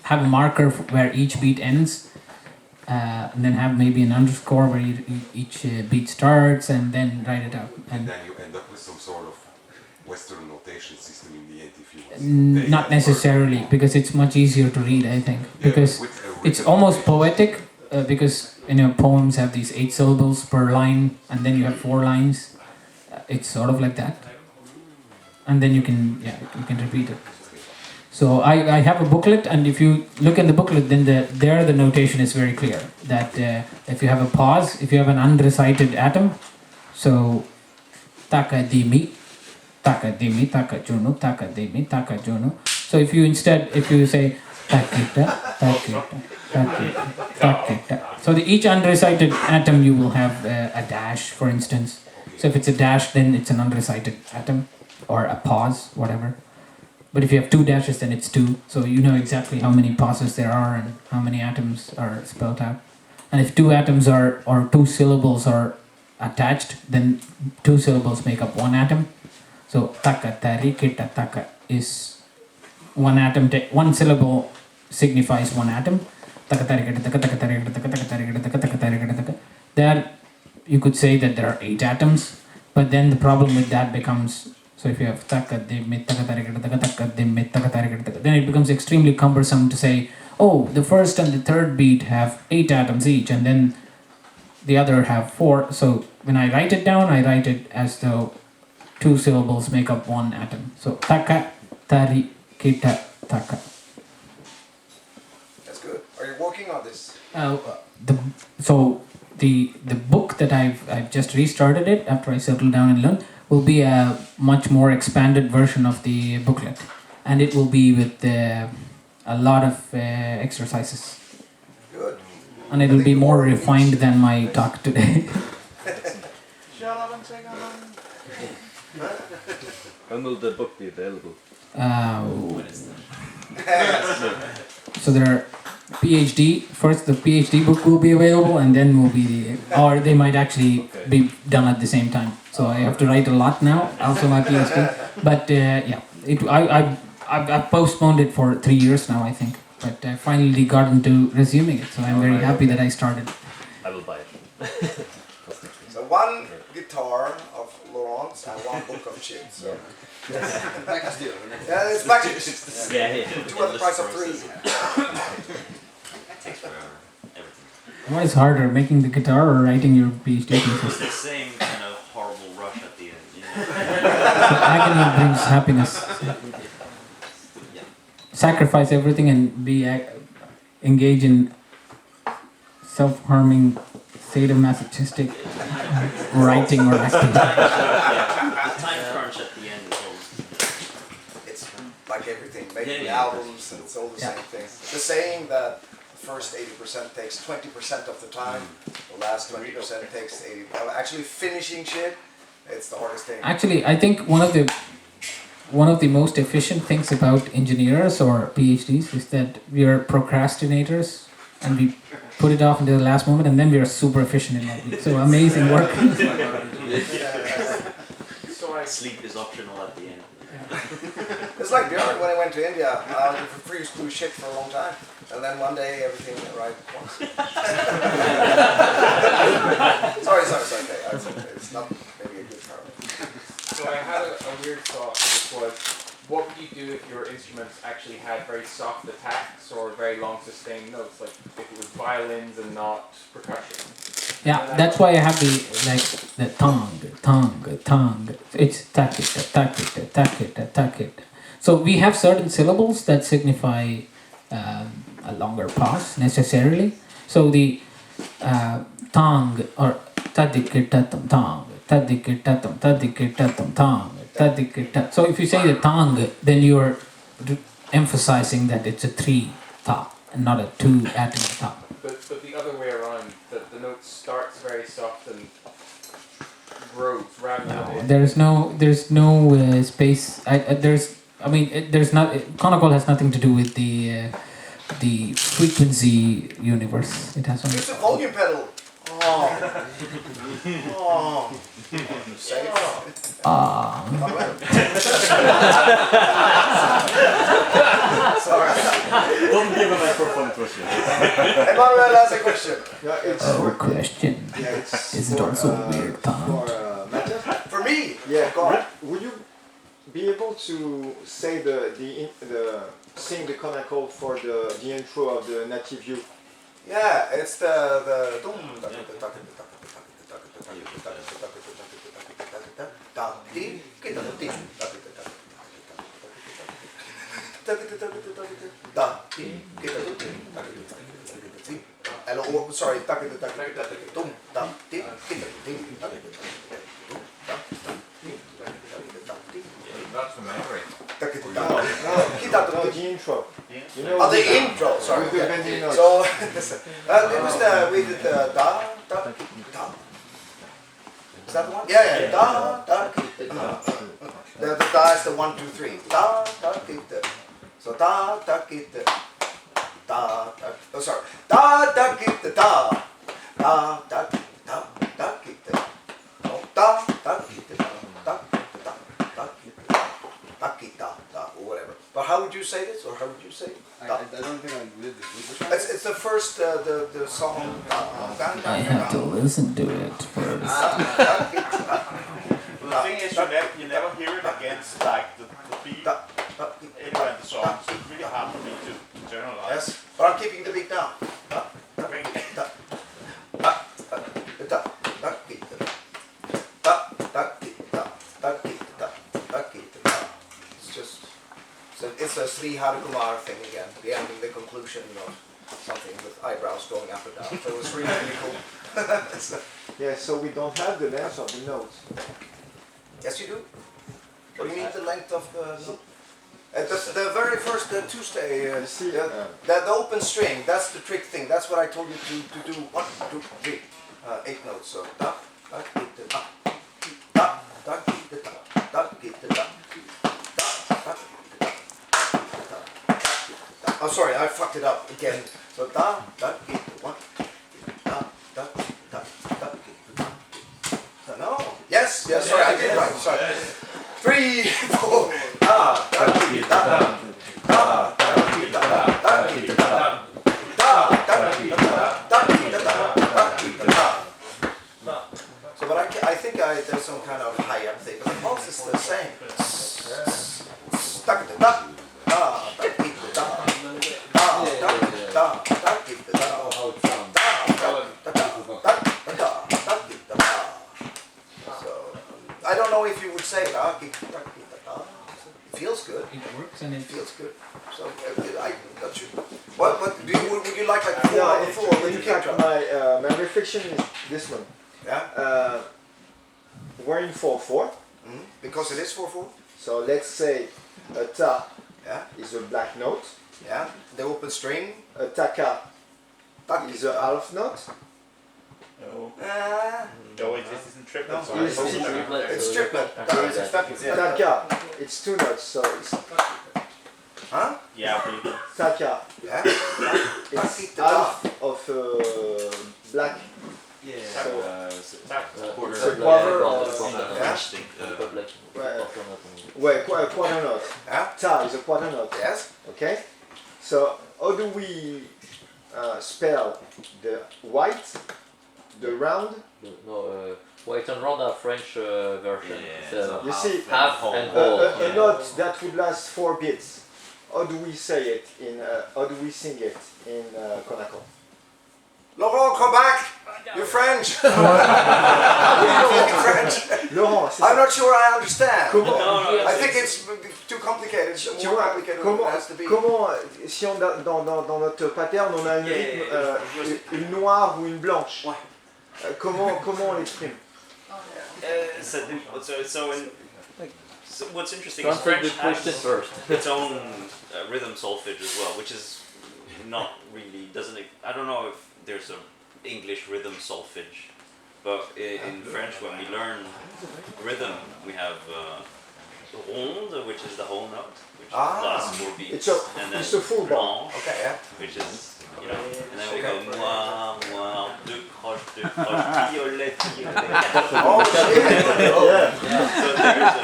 S3: have a marker where each beat ends, and then have maybe an underscore where each beat starts, and then write it out.
S11: then you end up with some sort of Western notation system in the end if you want.
S3: Not necessarily, because it's much easier to read, I think, because it's almost poetic. Because poems have these 8 syllables per line, and then you have 4 lines. It's sort of like that, and then you can repeat it. So I have a booklet, and if you look in the booklet, then the notation is very clear that if you have a pause, if you have an unrecited atom, so taka dimi taka junu taka dimi taka junu. So if you say takita takita takita takita, so each unrecited atom you will have a dash, for instance. So if it's a dash, then it's an unrecited atom, or a pause, whatever. But if you have 2 dashes, then it's 2. So you know exactly how many pauses there are and how many atoms are spelled out. And if 2 atoms or 2 syllables are attached, then 2 syllables make up 1 atom. So taka tari kita taka is 1 atom. 1 syllable signifies 1 atom. Taka tari kita taka taka tari kita taka taka tari kita taka taka tari kita taka. There, you could say that there are 8 atoms, but then the problem with that becomes, so if you have taka dimi taka tari kita taka taka dimi taka tari kita taka, then it becomes extremely cumbersome to say, oh, the first and the third beat have 8 atoms each, and then the other have 4. So when I write it down, I write it as though 2 syllables make up 1 atom. So taka tari kita taka.
S2: That's good. Are you working on this?
S3: The book that I've just restarted it after I settled down and learned will be a much more expanded version of the booklet, and it will be with a lot of exercises.
S2: Good.
S3: And it will be more refined than my talk today.
S4: When will the book be available?
S3: So there are PhD. First, the PhD book will be available, and then will be or they might actually be done at the same time. So I have to write a lot now. Also my PhD, but I've postponed it for 3 years now, I think. But I finally got into resuming it, so I'm very happy that I started.
S4: I will buy it.
S2: So 1 guitar of Laurent's and 1 book of Chip. So.
S5: Package deal.
S2: Yeah, it's package.
S4: Yeah.
S2: 2 at the price of 3.
S3: What is harder, making the guitar or writing your PhD thesis?
S6: It's the same kind of horrible rush at the end.
S3: So agony brings happiness. Sacrifice everything and engage in self-harming, sadomasochistic writing or acting.
S6: The time crunch at the end is always.
S2: It's like everything. making
S11: Yeah,
S2: albums, and it's all the same thing. The saying that the first 80% takes 20% of the time, the last 20% takes 80. Actually, finishing shit, it's the hardest thing.
S3: Actually, I think one of the most efficient things about engineers or PhDs is that we are procrastinators and we put it off until the last moment, and then we are super efficient in that. So amazing work.
S4: Sleep is optional at the end.
S2: It's like Björn when I went to India. I refused to do shit for a long time, and then one day everything went right at once. sorry. Okay. It's not maybe a good term.
S1: So I had a weird thought, which was, what would you do if your instruments actually had very soft attacks or very long sustained notes, like if it was violins and not percussion?
S3: Yeah, that's why I have the tongue. It's attack it. So we have certain syllables that signify a longer pause necessarily. So the tongue or tadikitatum tongue. So if you say the tongue, then you're emphasizing that it's a 3 ta and not a 2 adding ta.
S1: But the other way around, the note starts very soft and grows rather than...
S3: There's no space. There's not. Conical has nothing to do with the frequency universe. It has only.
S2: Use a volume pedal. Safe. Sorry.
S4: Don't give a microphone question.
S2: Emmanuel has a question.
S3: Question. Is it also weird tongue?
S2: For me.
S12: Yeah.
S2: God.
S12: Would you be able to say sing the conical for the intro of the native view?
S2: Yeah, it's the sorry,
S1: Not from memory.
S12: No, the intro. You know,
S2: the intro, sorry.
S12: With the bending notes.
S2: So, listen, it was we did the da. Is that the one? Yeah, da. The da is the 1, 2, 3. Da. So da, oh, sorry. Da, da. Da, or whatever. But how would you say this, or how would you say it?
S5: I don't think I did this.
S2: It's the first, the song.
S3: I have to listen to it first.
S4: The thing is, you never hear it against like the beat anywhere in the song, so it's really hard for me to generalize.
S2: Yes, but I'm keeping the beat down. It's just, so it's a Sri Harikumar thing again, the ending, the conclusion of something with eyebrows going up and down. So it's really cool.
S12: Yeah, so we don't have the length of the notes.
S2: Yes, you do. What do you mean the length of the note? The very first Tuesday, the open string, that's the trick thing. That's what I told you to do. 1, 2, 3, 8 notes. So da, da, da, da, da, da, da, da. Oh, sorry, I fucked it up again. So da, da, 1, da, da, da, da, da. No. Yes. Sorry, I did right. Sorry. 3, 4. Da, da, da, da, da, da, da, so, but I think there's some kind of high up thing. But the pulse is the same. I don't know if you would say it feels good.
S3: It works and it
S2: feels good. So I got you. What would you like 4 or 4 with the kick drum?
S12: My reflection is this one.
S2: Yeah.
S12: We're in 4/4.
S2: Because it is 4/4.
S12: So let's say a ta
S2: Yeah.
S12: is a black note.
S2: Yeah. The open string.
S12: A taka is a half note.
S4: No.
S2: Ah.
S4: No, it isn't triplet.
S2: No.
S4: Sorry.
S2: It's triplet. It's expected. Yeah.
S12: Taka, it's two notes, so it's
S2: Huh?
S4: Yeah, really.
S12: taka.
S2: Yeah.
S12: It's half of black. So,
S6: Quarter.
S12: c'est quarter
S6: French thing.
S12: ouais, quarter note.
S2: Yeah.
S12: Ta is a quarter note.
S2: Yes.
S12: Okay? So, how do we spell the white, the round?
S13: No, white and round are French version. So
S12: You see,
S13: half and whole.
S12: a note that would last 4 beats. How do we say it in? How do we sing it in Konako?
S2: Laurent, come back. You're French. French.
S12: Laurent, c'est
S2: I'm
S12: ça.
S2: not sure I understand.
S12: Comment,
S2: I think it's too complicated.
S12: tu
S2: More
S12: vois,
S2: complicated than it
S12: comment,
S2: has to be.
S12: comment, si on dans notre pattern on a une rythme, une noire ou une blanche, comment on l'exprime?
S14: So what's interesting is
S13: Translate the
S14: French
S13: question
S14: has
S13: first.
S14: its own rhythm solfege as well, which is not really I don't know if there's a English rhythm solfege, but in French when we learn rhythm we have ronde, which is the whole note, which lasts 4 beats, and then
S12: it's a full bar.
S14: blanche,
S2: Okay, yeah.
S14: which is and then we go moi, deux croches, violet, violet.
S2: Oh shit!
S14: So there's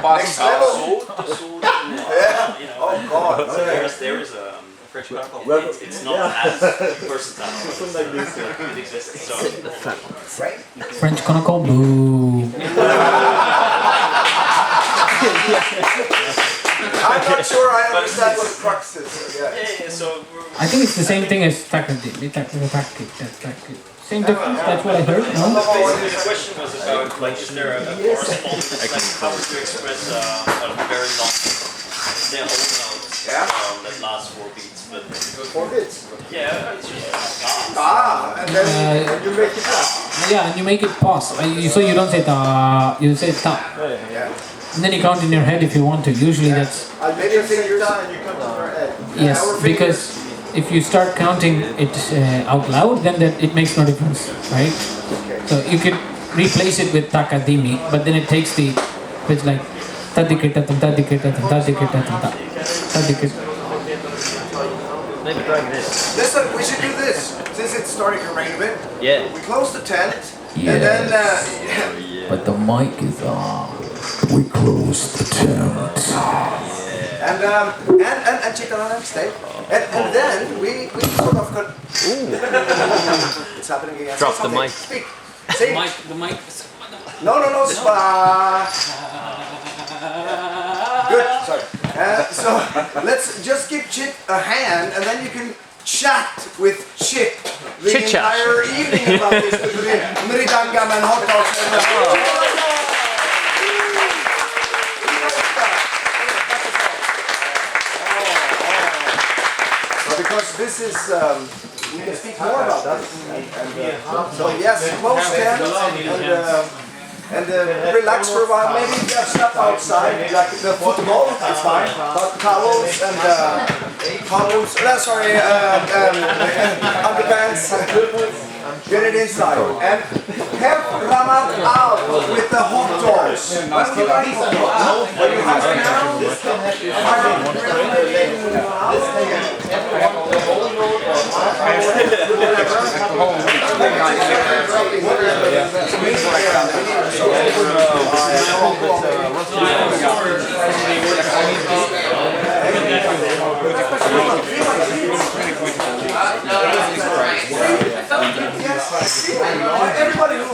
S2: Next level.
S14: yeah.
S2: Oh god.
S14: So there is a
S6: French Konako.
S14: it's not as versatile. It exists. So
S3: French Konako, boo.
S2: I'm not sure I understand what the crux is. So yeah.
S14: So
S3: I think it's the same thing as tactic. Same difference, that's what I heard, no?
S14: basically the question was about like is there a correspondence, like how to express a very long whole note that lasts 4 beats, but
S12: 4 beats.
S14: yeah, it's just
S2: And then
S12: You make it last.
S3: Yeah, and you make it pause. So you don't say ta, you say ta. And then you count in your head if you want to. Usually that's...
S12: Maybe you say ta and you come to your head.
S3: Yes, because if you start counting it out loud, then it makes no difference, right? So you could replace it with takadimi, but then it takes the... It's like... Tadikitatam, tadikitatam, tadikitatam, tadikitatam.
S13: Maybe try this.
S2: listen, we should do this since it's starting to rain a bit.
S13: Yeah.
S2: We close the tent and then.
S3: But the mic is on. We close the tent.
S2: And Chittaranjan stay. And then we sort of could. It's happening again.
S13: Drop
S2: Say
S13: the mic.
S2: Speak. Say.
S10: The mic.
S2: No. Good. Sorry. So let's just give Chit a hand, and then you can chat with Chit the entire evening about this with Mridangam and hot dogs. Because this is, we can speak more about that. So yes, close tent and relax for a while. Maybe step outside, like the football, it's fine. But towels and underpants, get it inside. And have Ramat out with the hot dogs. When you like hot dogs, when you have them now, everybody who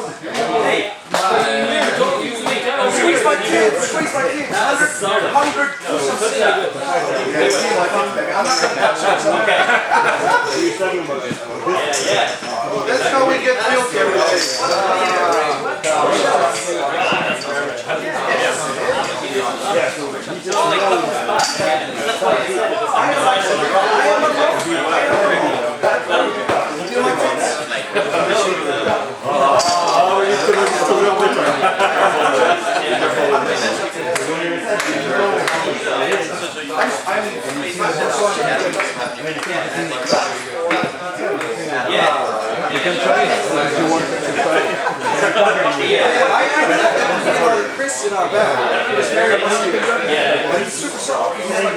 S2: squeeze my kids, 100. I'm not gonna touch it. That's how we get milk every day. I'm Chris in our band. He's very muscular. But he's super soft. He's like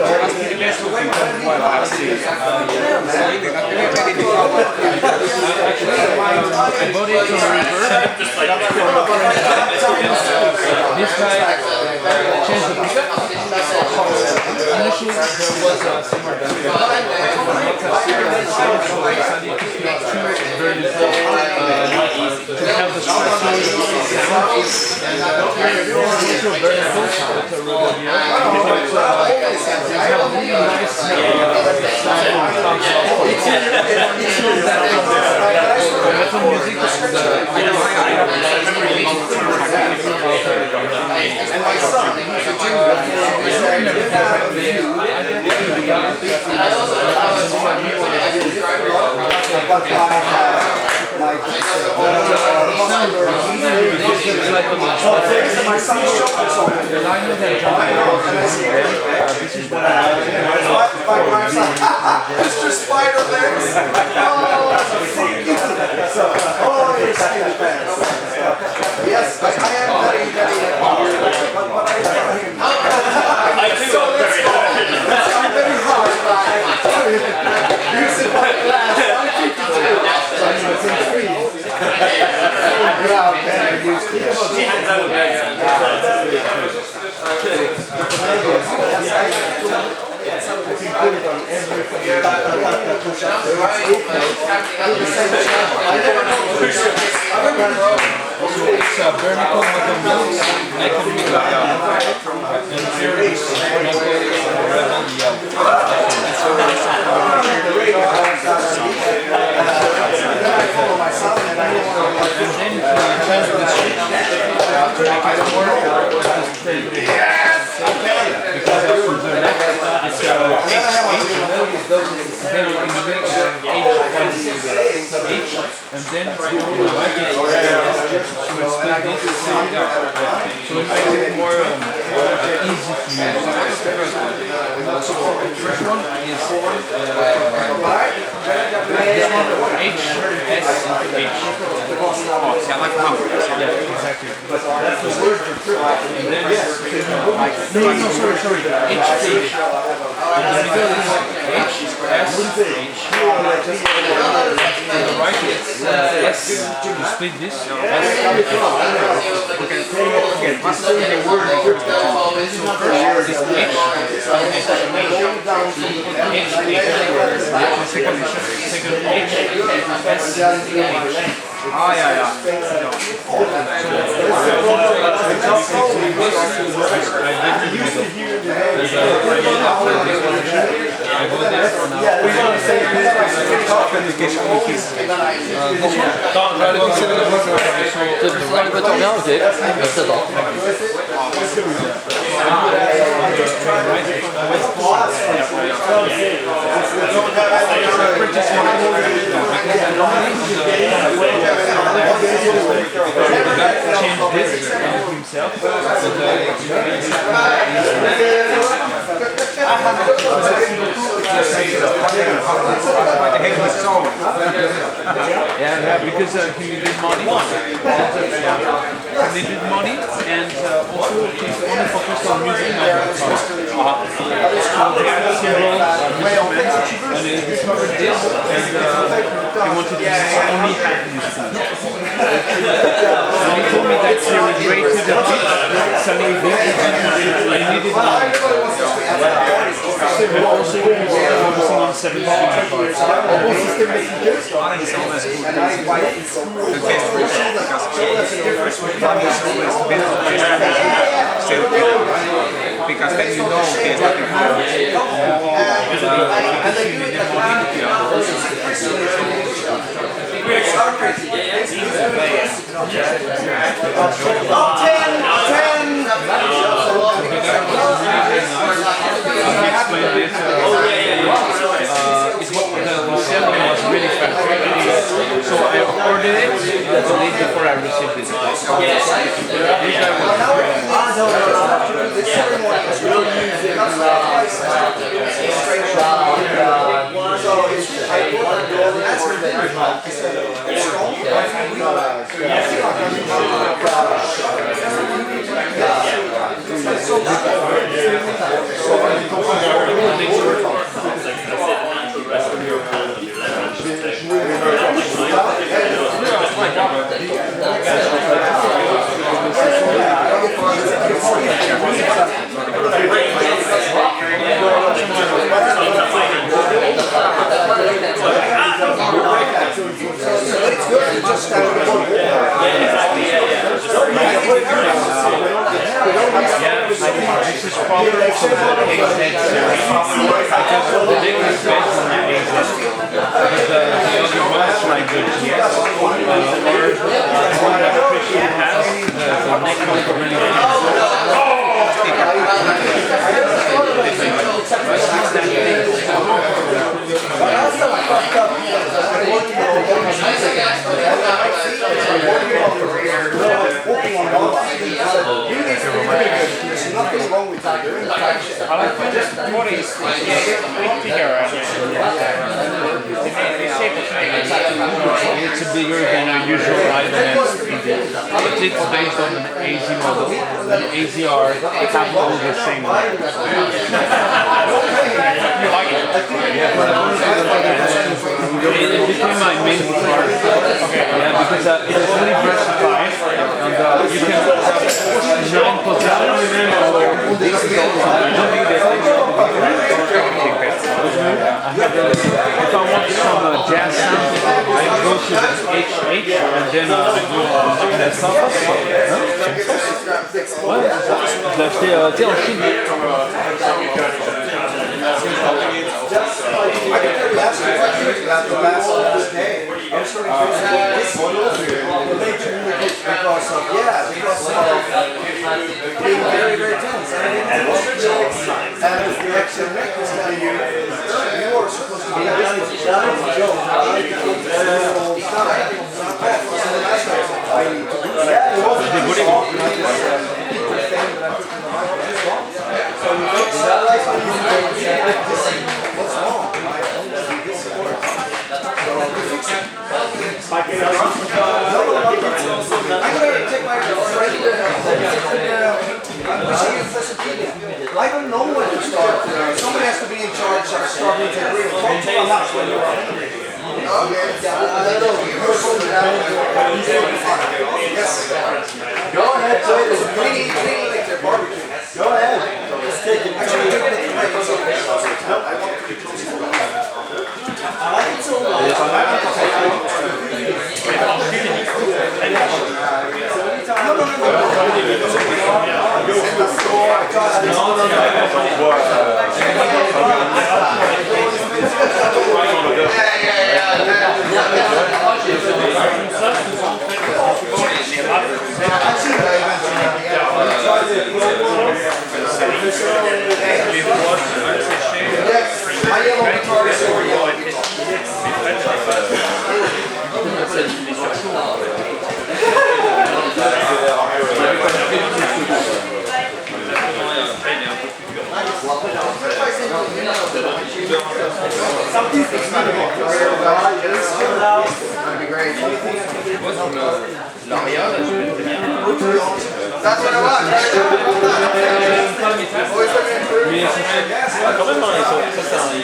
S3: This guy changed the pickup. Initially, there was a similar dynamic. To have the sound and
S2: my son, he's a my son showed us all. This is what my grandson. Mr. Spider Legs. Oh, you're skinny pants. Yes, I am very, very but I too am very hard. I'm very hard. You sit on the glass. I'm 52. So I'm 53. She hands out
S3: it's vermicle with the milk. I can make it and here is rebel and then you change the switch to make it work. Because from the left it's then you can make H and then you like it so it's split this so it's a bit more easy to use. The first one is this one H, S, H. Oh, see, I like how. Yeah, exactly. And then no, sorry. H, H. In the middle is H, S, H. And the right is S. You split this. Yeah, because he needed money. He needed money, and also he's only focused on music and guitars. So they had several instruments, and he discovered this, and he wanted to only have music. So he told me that he regretted a bit selling this, and he needed money. But also he was focusing on 7 string
S15: because then you know there's nothing
S3: So I ordered it the day before I received it.
S15: It's bigger than a usual item, but it's based on an AZ model. The AZR capital is the same. You like it? It became my main card. Okay. Yeah, because it's fully versatile, and you can have 9 positions. I don't think there's any if I want some jazz sound, I go to the HH and then I go on the surface. Ouais, je l'ai acheté en Chine.
S2: Being very, very tense. And the extra neck is that you are supposed to be I don't know when to start. Somebody has to be in charge of starting to agree. Yes. Go ahead, Joe. We need like their barbecue. Go ahead. Let's take it. I like it so That's what I want,
S15: Quand même, ça c'est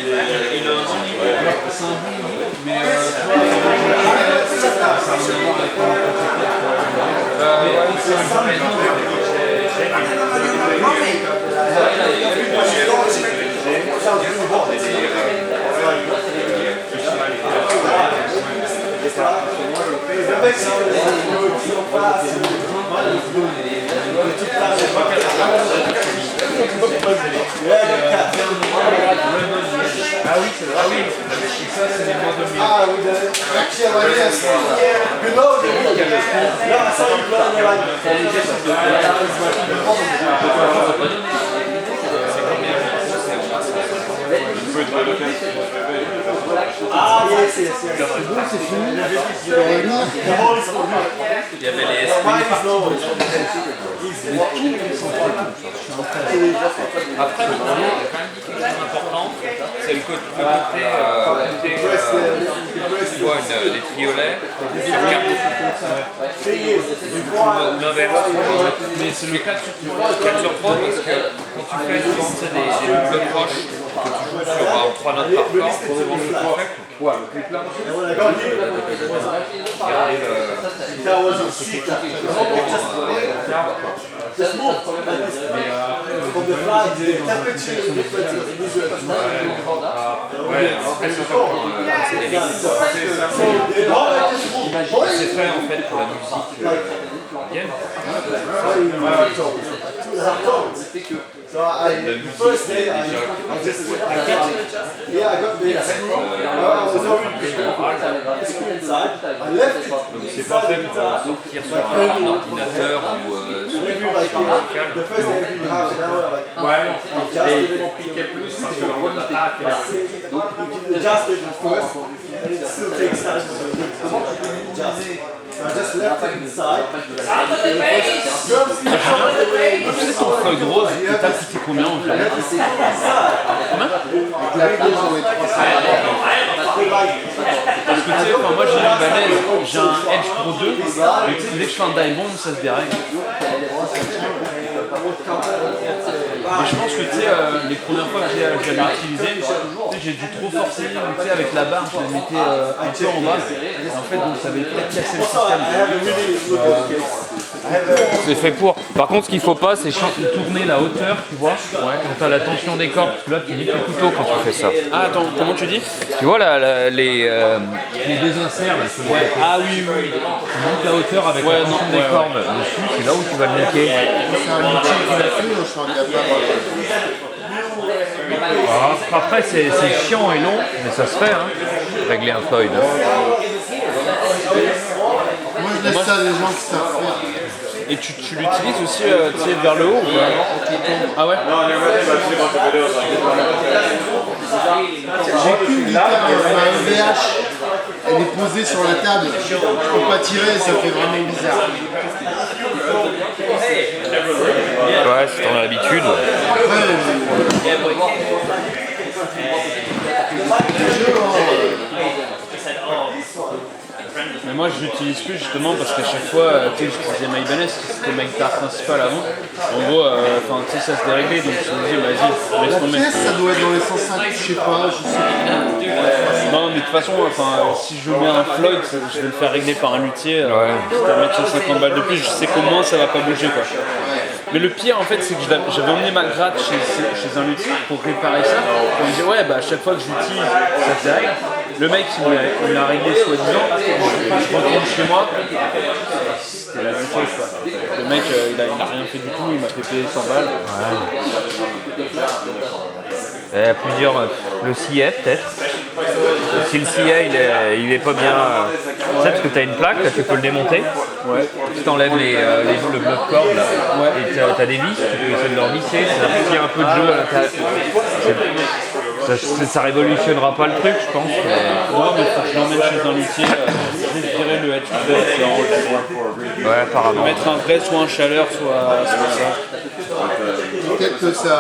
S15: Ah, yes, yes, yes. Il y avait les Après, il a quand même dit quelque chose d'important, c'est le côté, tu vois, les triolets, sur 4 ou l'inverse. Mais c'est le 4 sur 3 parce que quand tu fais souvent des doubles croches, que tu joues sur 3 notes par corps, c'est fait en fait pour la musique indienne.
S12: So the first day I just yeah I got the I was inside. I left it.
S15: C'est pas fait pour sortir sur un ordinateur ou sur une local.
S12: The first day you have an hour like
S15: Ouais, et compliqué plus parce que
S12: you can adjust it first and it still takes time to adjust. So I just left it inside.
S15: Tu sais ton feuille rose, t'as coûté combien en fait? Combien? Parce que tu sais, moi j'ai une balèze, j'ai un Edge Pro 2, et dès que je fais un die bomb, ça se dérègle. Mais je pense que tu sais, les premières fois que j'avais utilisé, j'ai dû trop forcer, tu sais, avec la barre, je la mettais un peu en bas, et en fait, donc ça avait peut-être cassé le système. C'est fait pour. Par contre, ce qu'il faut pas, c'est tourner la hauteur, tu vois, quand tu as la tension des cordes, parce que là, tu niques le couteau quand tu fais ça. Ah, attends, comment tu dis? Tu vois les deux inserts, là, ah oui, oui. Tu montes la hauteur avec la tension des cordes dessus, c'est là où tu vas le niquer.
S16: C'est un outil qui l'a fait, je crois qu'il n'y a pas.
S15: Après, c'est chiant et long, mais ça se fait, hein, régler un Floyd.
S16: Moi, je laisse ça à des gens qui savent faire.
S15: Et tu l'utilises aussi vers le haut ou pas? Ah ouais?
S16: J'ai qu'une guitare, ma EVH, elle est posée sur la table. Je peux pas tirer, ça fait vraiment bizarre.
S15: Ouais, c'est ton habitude. Mais moi je l'utilise plus justement parce qu'à chaque fois, tu sais, j'utilisais ma Ibanez, c'était ma guitare principale avant. En gros, tu sais, ça se déréglait, donc je me dis, vas-y, laisse tomber.
S16: La pièce, ça doit être dans les 105, je sais pas, je sais pas.
S15: Non, mais de toute façon, si je mets un Floyd, je vais le faire régler par un luthier. Je vais mettre 150 balles de plus, je sais qu'au moins ça va pas bouger, quoi. Mais le pire en fait c'est que j'avais emmené ma gratte chez un luthier pour réparer ça. Il me disait ouais bah à chaque fois que je l'utilise ça se dérègle. Le mec il l'a réglé soi-disant, je retourne chez moi, c'était la même chose quoi. Le mec il a rien fait du tout, il m'a fait payer 100 balles.
S17: Il y a plusieurs. Le CA peut-être. Si le CA il est pas bien. Tu sais, parce que tu as une plaque, là, tu peux le démonter.
S15: Ouais.
S17: Tu t'enlèves le bloc corde là. Et tu as des vis, tu peux essayer de leur visser. Il y a un peu de jeu à l'intérieur. Ça révolutionnera pas le truc, je pense.
S15: Non, mais faut que je l'emmène chez un luthier. Je dirais le headset.
S17: Ouais, apparemment.
S15: Mettre un vrai soit un chaleur, soit ça.
S16: Peut-être que ça.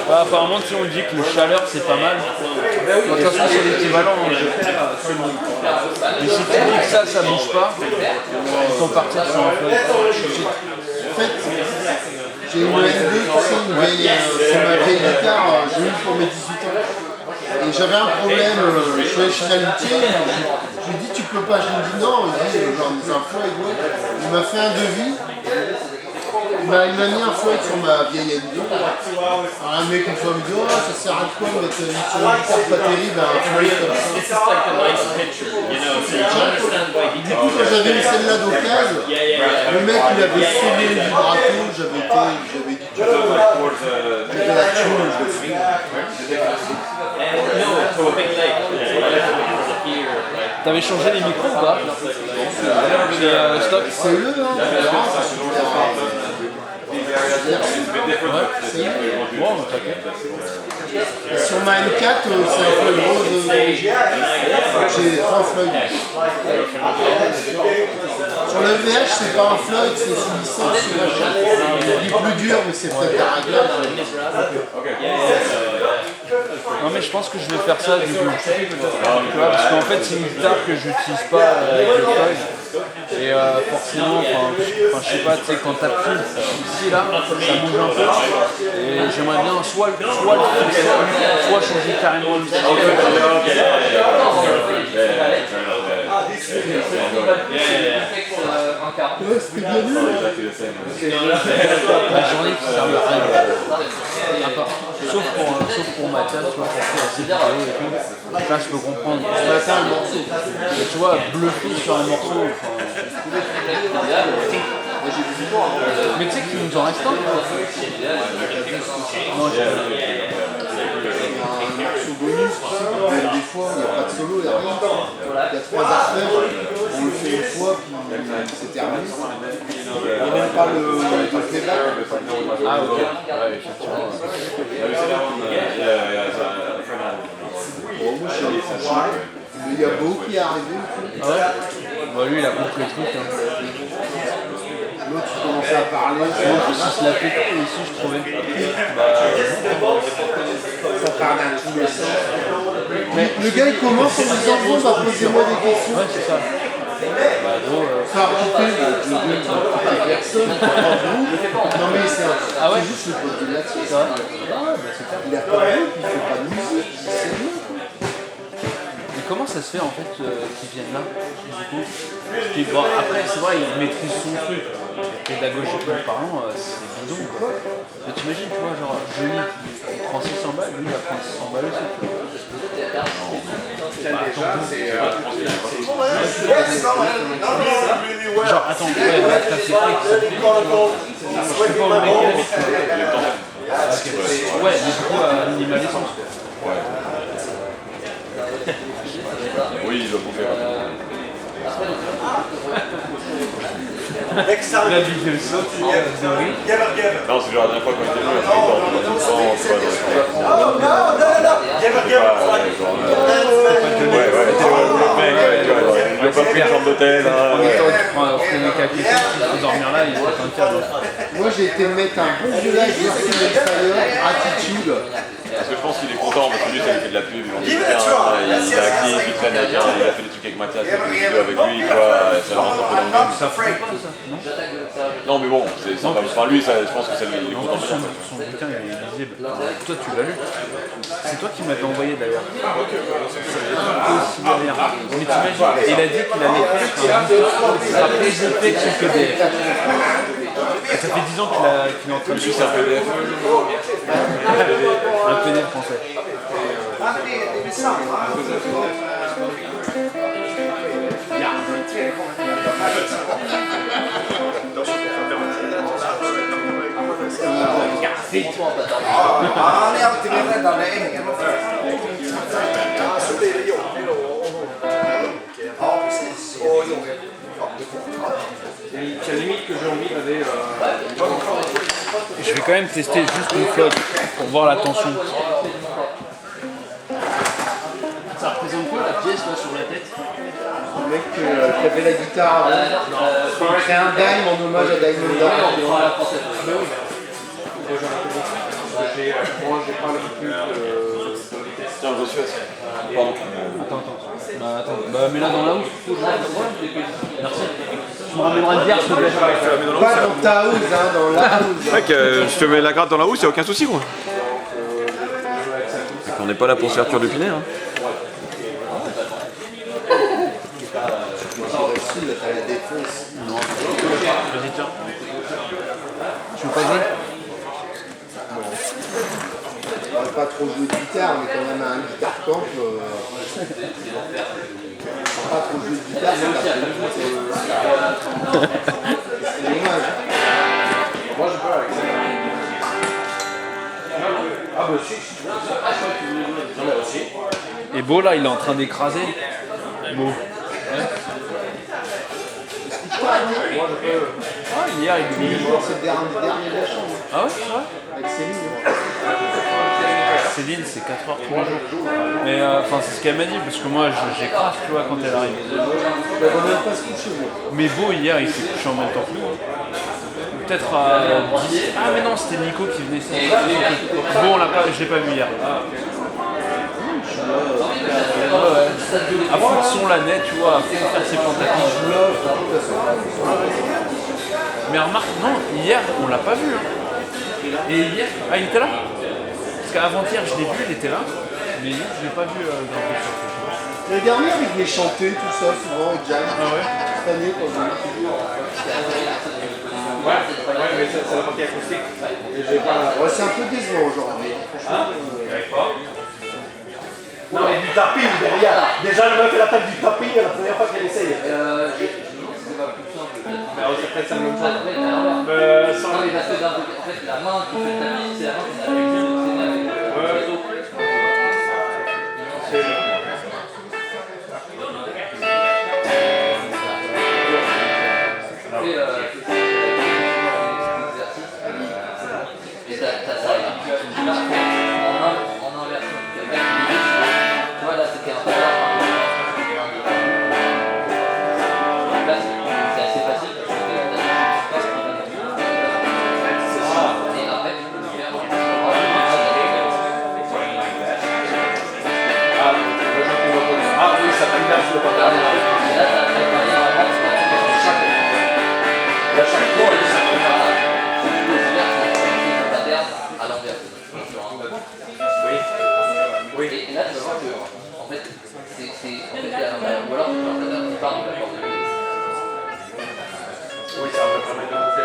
S15: Bah, apparemment, si on dit que le chaleur c'est pas mal, de toute façon c'est l'équivalent. Mais si tu dis que ça bouge pas, il faut partir sur un feu.
S16: En fait, j'ai une N2, tu sais, c'est ma vieille guitare, j'ai eu pour mes 18 ans. Et j'avais un problème, je suis allé chez un luthier, je lui ai dit tu peux pas, je lui ai dit non, il dit genre des infos et tout. Il m'a fait un devis. Il m'a mis un Floyd sur ma vieille N2. Alors un mec une fois me dit oh ça sert à quoi de mettre sur une guitare pas terrible un Floyd comme ça. Du coup quand j'avais mis celle-là d'occasion, le mec il avait sonné le vibrato, j'avais dit j'avais la tune, je le fais.
S15: T'avais changé les micros ou pas?
S16: C'est le Sur ma N4, c'est un peu le rose. J'ai 3 floyd. Sur le VH, c'est pas un floyd, c'est sous licence, c'est machin. Il est plus dur, mais c'est peut-être un réglage.
S15: Non mais je pense que je vais faire ça du coup. Tu vois, parce qu'en fait c'est une guitare que j'utilise pas avec le floyd. Et forcément, je sais pas, tu sais, quand t'appuies ici là, ça bouge un peu. Et j'aimerais bien soit le fixer, soit changer carrément le style.
S16: Ouais, c'était bien vu.
S15: La journée qui sert à rien. Sauf pour Mathias, tu vois, pour faire assez vidéo et tout. Là, je peux comprendre. Ce matin, un morceau. Tu vois, bluffé sur un morceau. Mais tu sais qu'il nous en reste un. Non, j'ai
S16: Un morceau bonus, des fois, il n'y a pas de solo, il n'y a rien. Il y a 3 affaires, on le fait une fois, puis c'est terminé. Il n'y a même pas le playback.
S15: Ah, ok. Ouais, effectivement.
S16: Bon, moi, je suis allé franchir. Il y a Beau qui est arrivé.
S15: Ah ouais? Bah, lui, il a compris le truc. Hein.
S16: L'autre, tu commençais à parler.
S15: Moi, je suis se la pété ici, je trouvais.
S16: Ça parle dans tous les sens. Mais le gars, il commence en disant bon, bah, posez-moi des questions.
S15: Ouais, c'est ça. Bah, gros.
S16: Ça a coupé le gars, il va couper personne, il va pas vous. Non, mais c'est juste le côté là-dessus. Il a pas vu, il fait pas de musique, c'est bien.
S15: Mais comment ça se fait en fait qu'ils viennent là, du coup? Puis, bon, après, c'est vrai, il maîtrise son truc. Pédagogiquement parlant, c'est bidon quoi. Mais t'imagines, tu vois, genre, Johnny qui prend 600 balles, lui il va prendre 600 balles aussi. Genre, attends, ouais, bah, t'as fait quoi avec ça? Je sais pas où le mec est. Ouais, mais du coup, minimalisme.
S9: Ouais. Oui, il doit bouffer.
S15: La vidéo saute,
S9: non, c'est genre la dernière fois quand j'étais venu, il a pas pris une chambre d'hôtel.
S15: En même temps, tu prends un mec à quelqu'un qui peut dormir là, il fait un câble.
S16: Moi j'ai été mettre un bon vieux live Attitude.
S9: Parce que je pense qu'il est content parce que lui ça lui fait de la pub, il est actif, il traîne avec il a fait des trucs avec Mathias, il a fait des vidéos avec lui, quoi, ça rentre un peu dans le jeu.
S15: Ça ferait pas ça,
S9: non mais bon, c'est sympa, enfin lui ça, je pense que ça lui est content.
S15: Son bouquin il est lisible. Toi tu l'as lu? C'est toi qui m'avais envoyé d'ailleurs. Mais t'imagines, il a dit qu'il allait faire un bouquin qui sera plus épais que son PDF. Et ça fait 10 ans qu'il est en train de suivre un PDF. Un PDF français.
S7: C'est la limite que j'ai envie d'aller.
S15: Je vais quand même tester juste une flotte pour voir la tension.
S16: Ça représente quoi la pièce là sur la tête? Le mec qui avait la guitare avant. C'est un dime en hommage à Diamond Dime.
S7: Moi j'ai pas l'habitude de.
S9: Tiens, je suis. Pardon.
S15: Attends. Bah, mets-la dans la housse. Merci. Tu me ramèneras une bière, s'il te plaît.
S16: Pas dans ta housse, hein, dans la housse.
S9: Mec, je te mets la gratte dans la housse, y'a aucun souci quoi. On n'est pas là pour se faire cuire du pinet. Hein.
S16: T'as la défense.
S15: Non. Vas-y, tiens. Tu veux pas jouer?
S16: On va pas trop jouer de guitare, mais quand même un guitare camp. Pas trop jouer de guitare, c'est dommage.
S7: Moi je peux avec ça. Ah bah si. Non mais aussi.
S15: Et Beau là, il est en train d'écraser. Beau. Ouais.
S7: Moi je peux.
S15: Ah, hier il est
S16: C'est le dernier de la chambre.
S15: Ah ouais, c'est vrai?
S16: Avec ses lignes.
S15: Céline, c'est 4 heures tous les jours. Mais enfin, c'est ce qu'elle m'a dit, parce que moi, j'écrase, tu vois, quand elle arrive. Mais Beau, hier, il s'est couché en même temps que nous. Peut-être à 10. Ah, mais non, c'était Nico qui venait. Bon, je l'ai pas vu hier. À fond de son l'année, tu vois, à fond de faire ses tentatives. Mais remarque, non, hier, on l'a pas vu. Hein. Et hier, ah, il était là? Parce qu'avant-hier, je l'ai vu, il était là. Mais hier, je l'ai pas vu grimper sur le truc.
S16: L'année dernière, il venait chanter tout ça, souvent, avec Jam.
S15: Ah ouais?
S16: Cette année, quand même.
S1: Ouais, mais c'est la partie acoustique.
S16: Ouais, c'est un peu décevant aujourd'hui.
S12: Non, mais du tapping derrière. Déjà, le mec fait l'attaque du tapping la première fois qu'elle essaye.
S1: Mais après, ça me
S13: Sans les aspects d'un truc. En fait, la main qui fait le tapis, c'est la main qui fait le tapis. Et t'as ça en inversion. Tu vois, là, c'était un peu là, c'est assez facile parce que et après, tu peux le faire.
S1: Ah oui, ça t'inverse le pantalon.
S13: Et là, t'as préparé vraiment ce que tu fais chaque fois.
S1: Et à chaque fois, il s'inverse.
S13: À l'envers.
S1: Oui.
S13: Et là, tu vas voir que, en fait, ou alors tu peux qui part de la porte de
S1: oui, ça va permettre de monter.